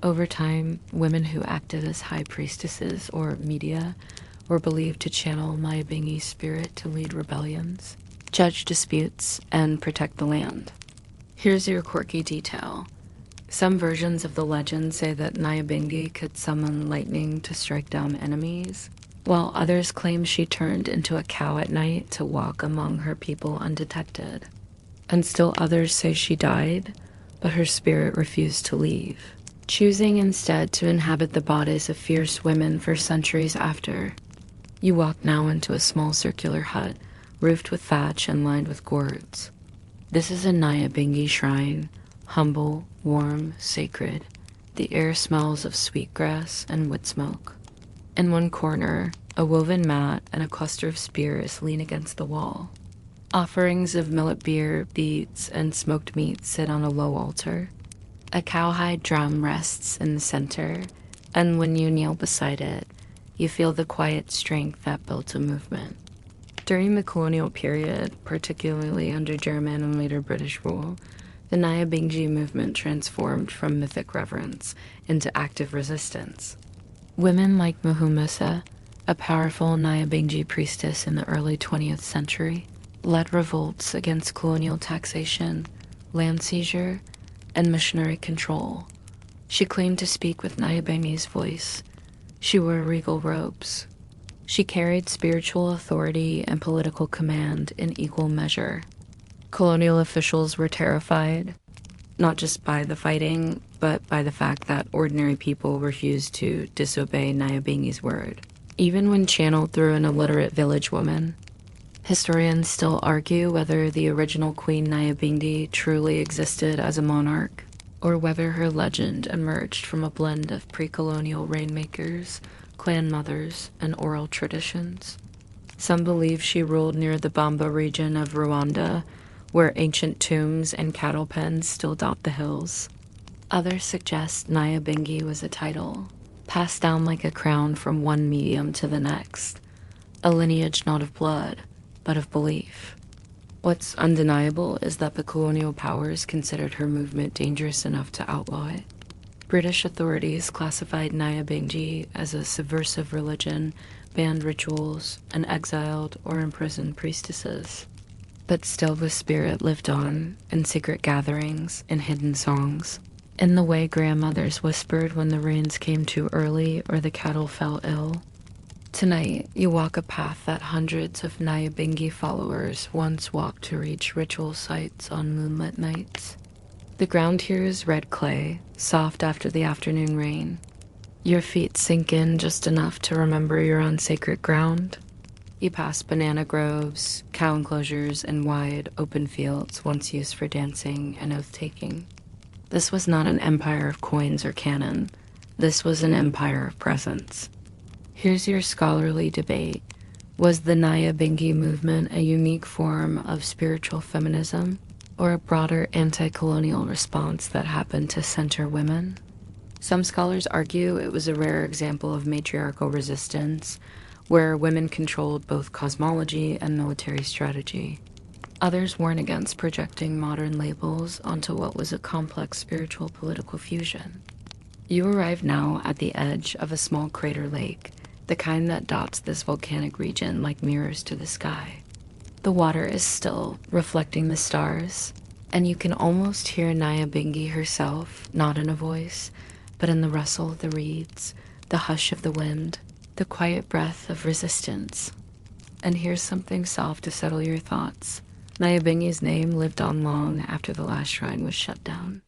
Over time, women who acted as high priestesses or media were believed to channel Nyabingi's spirit to lead rebellions, judge disputes, and protect the land. Here's your quirky detail. Some versions of the legend say that Nyabingi could summon lightning to strike down enemies, while others claim she turned into a cow at night to walk among her people undetected. And still others say she died, but her spirit refused to leave, choosing instead to inhabit the bodies of fierce women for centuries after. You walk now into a small circular hut, roofed with thatch and lined with gourds. This is a Nyabingi shrine, humble, warm, sacred. The air smells of sweetgrass and wood smoke. In one corner, a woven mat and a cluster of spears lean against the wall. Offerings of millet beer, beets, and smoked meat sit on a low altar. A cowhide drum rests in the center, and when you kneel beside it, you feel the quiet strength that built a movement. During the colonial period, particularly under German and later British rule, the Nyabingi movement transformed from mythic reverence into active resistance. Women like Muhumusa, a powerful Nyabingi priestess in the early 20th century, led revolts against colonial taxation, land seizure, and missionary control. She claimed to speak with Nyabingi's voice. She wore regal robes. She carried spiritual authority and political command in equal measure. Colonial officials were terrified, not just by the fighting, but by the fact that ordinary people refused to disobey Nyabingi's word. Even when channeled through an illiterate village woman, historians still argue whether the original Queen Nyabingi truly existed as a monarch, or whether her legend emerged from a blend of pre-colonial rainmakers, clan mothers, and oral traditions. Some believe she ruled near the Bamba region of Rwanda, where ancient tombs and cattle pens still dot the hills. Others suggest Nyabingi was a title, passed down like a crown from one medium to the next, a lineage not of blood, but of belief. What's undeniable is that the colonial powers considered her movement dangerous enough to outlaw it. British authorities classified Nyabingi as a subversive religion, banned rituals, and exiled or imprisoned priestesses. But still the spirit lived on, in secret gatherings, in hidden songs, in the way grandmothers whispered when the rains came too early or the cattle fell ill. Tonight, you walk a path that hundreds of Nyabingi followers once walked to reach ritual sites on moonlit nights. The ground here is red clay, soft after the afternoon rain. Your feet sink in just enough to remember you're on sacred ground. You pass banana groves, cow enclosures, and wide, open fields once used for dancing and oath-taking. This was not an empire of coins or cannon. This was an empire of presence. Here's your scholarly debate. Was the Nyabingi movement a unique form of spiritual feminism, or a broader anti-colonial response that happened to center women? Some scholars argue it was a rare example of matriarchal resistance, where women controlled both cosmology and military strategy. Others warn against projecting modern labels onto what was a complex spiritual political fusion. You arrive now at the edge of a small crater lake, the kind that dots this volcanic region like mirrors to the sky. The water is still, reflecting the stars, and you can almost hear Nyabingi herself, not in a voice, but in the rustle of the reeds, the hush of the wind, the quiet breath of resistance. And here's something soft to settle your thoughts. Nyabingi's name lived on long after the last shrine was shut down.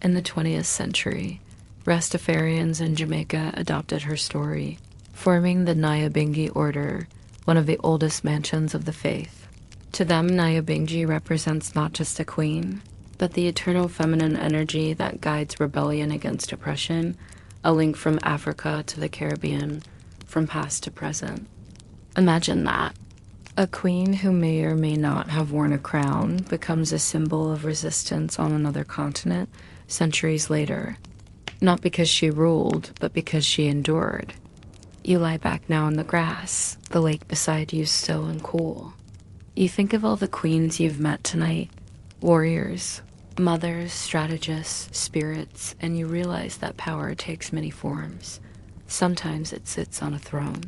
In the 20th century, Rastafarians in Jamaica adopted her story, forming the Nyabingi Order, one of the oldest mansions of the faith. To them, Nyabingi represents not just a queen, but the eternal feminine energy that guides rebellion against oppression, a link from Africa to the Caribbean, from past to present. Imagine that. A queen who may or may not have worn a crown becomes a symbol of resistance on another continent centuries later. Not because she ruled, but because she endured. You lie back now in the grass, the lake beside you still and cool. You think of all the queens you've met tonight, warriors, mothers, strategists, spirits, and you realize that power takes many forms. Sometimes it sits on a throne.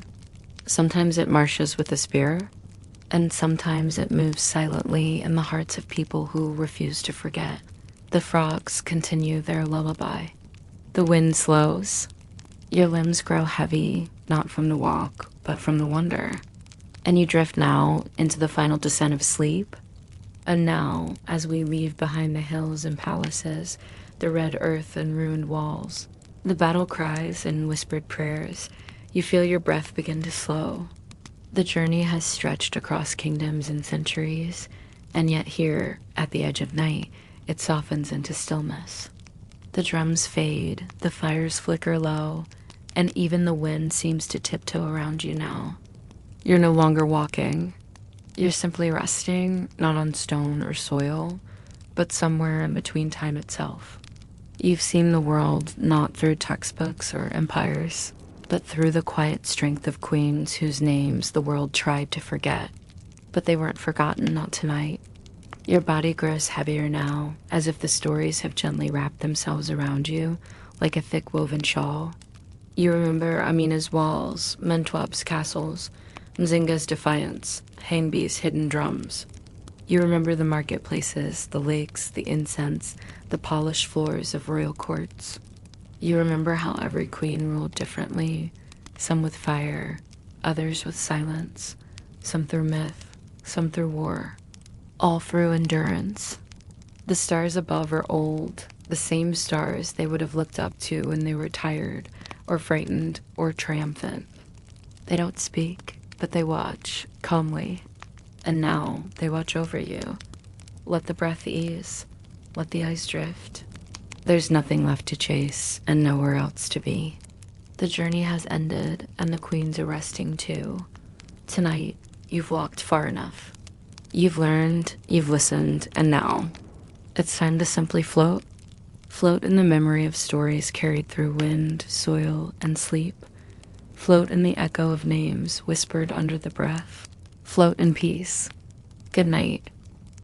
Sometimes it marches with a spear. And sometimes it moves silently in the hearts of people who refuse to forget. The frogs continue their lullaby. The wind slows. Your limbs grow heavy, not from the walk, but from the wonder. And you drift now into the final descent of sleep. And now, as we leave behind the hills and palaces, the red earth and ruined walls, the battle cries and whispered prayers, you feel your breath begin to slow. The journey has stretched across kingdoms and centuries, and yet here, at the edge of night, it softens into stillness. The drums fade, the fires flicker low, and even the wind seems to tiptoe around you now. You're no longer walking. You're simply resting, not on stone or soil, but somewhere in between time itself. You've seen the world not through textbooks or empires, but through the quiet strength of queens whose names the world tried to forget. But they weren't forgotten, not tonight. Your body grows heavier now, as if the stories have gently wrapped themselves around you like a thick woven shawl. You remember Amina's walls, Mentewab's castles, Nzinga's defiance, Hangbe's hidden drums. You remember the marketplaces, the lakes, the incense, the polished floors of royal courts. You remember how every queen ruled differently, some with fire, others with silence, some through myth, some through war, all through endurance. The stars above are old, the same stars they would have looked up to when they were tired or frightened or triumphant. They don't speak, but they watch, calmly. And now they watch over you. Let the breath ease. Let the eyes drift. There's nothing left to chase and nowhere else to be. The journey has ended and the queens are resting too. Tonight, you've walked far enough. You've learned, you've listened, and now it's time to simply float. Float in the memory of stories carried through wind, soil, and sleep. Float in the echo of names whispered under the breath. Float in peace. Good night.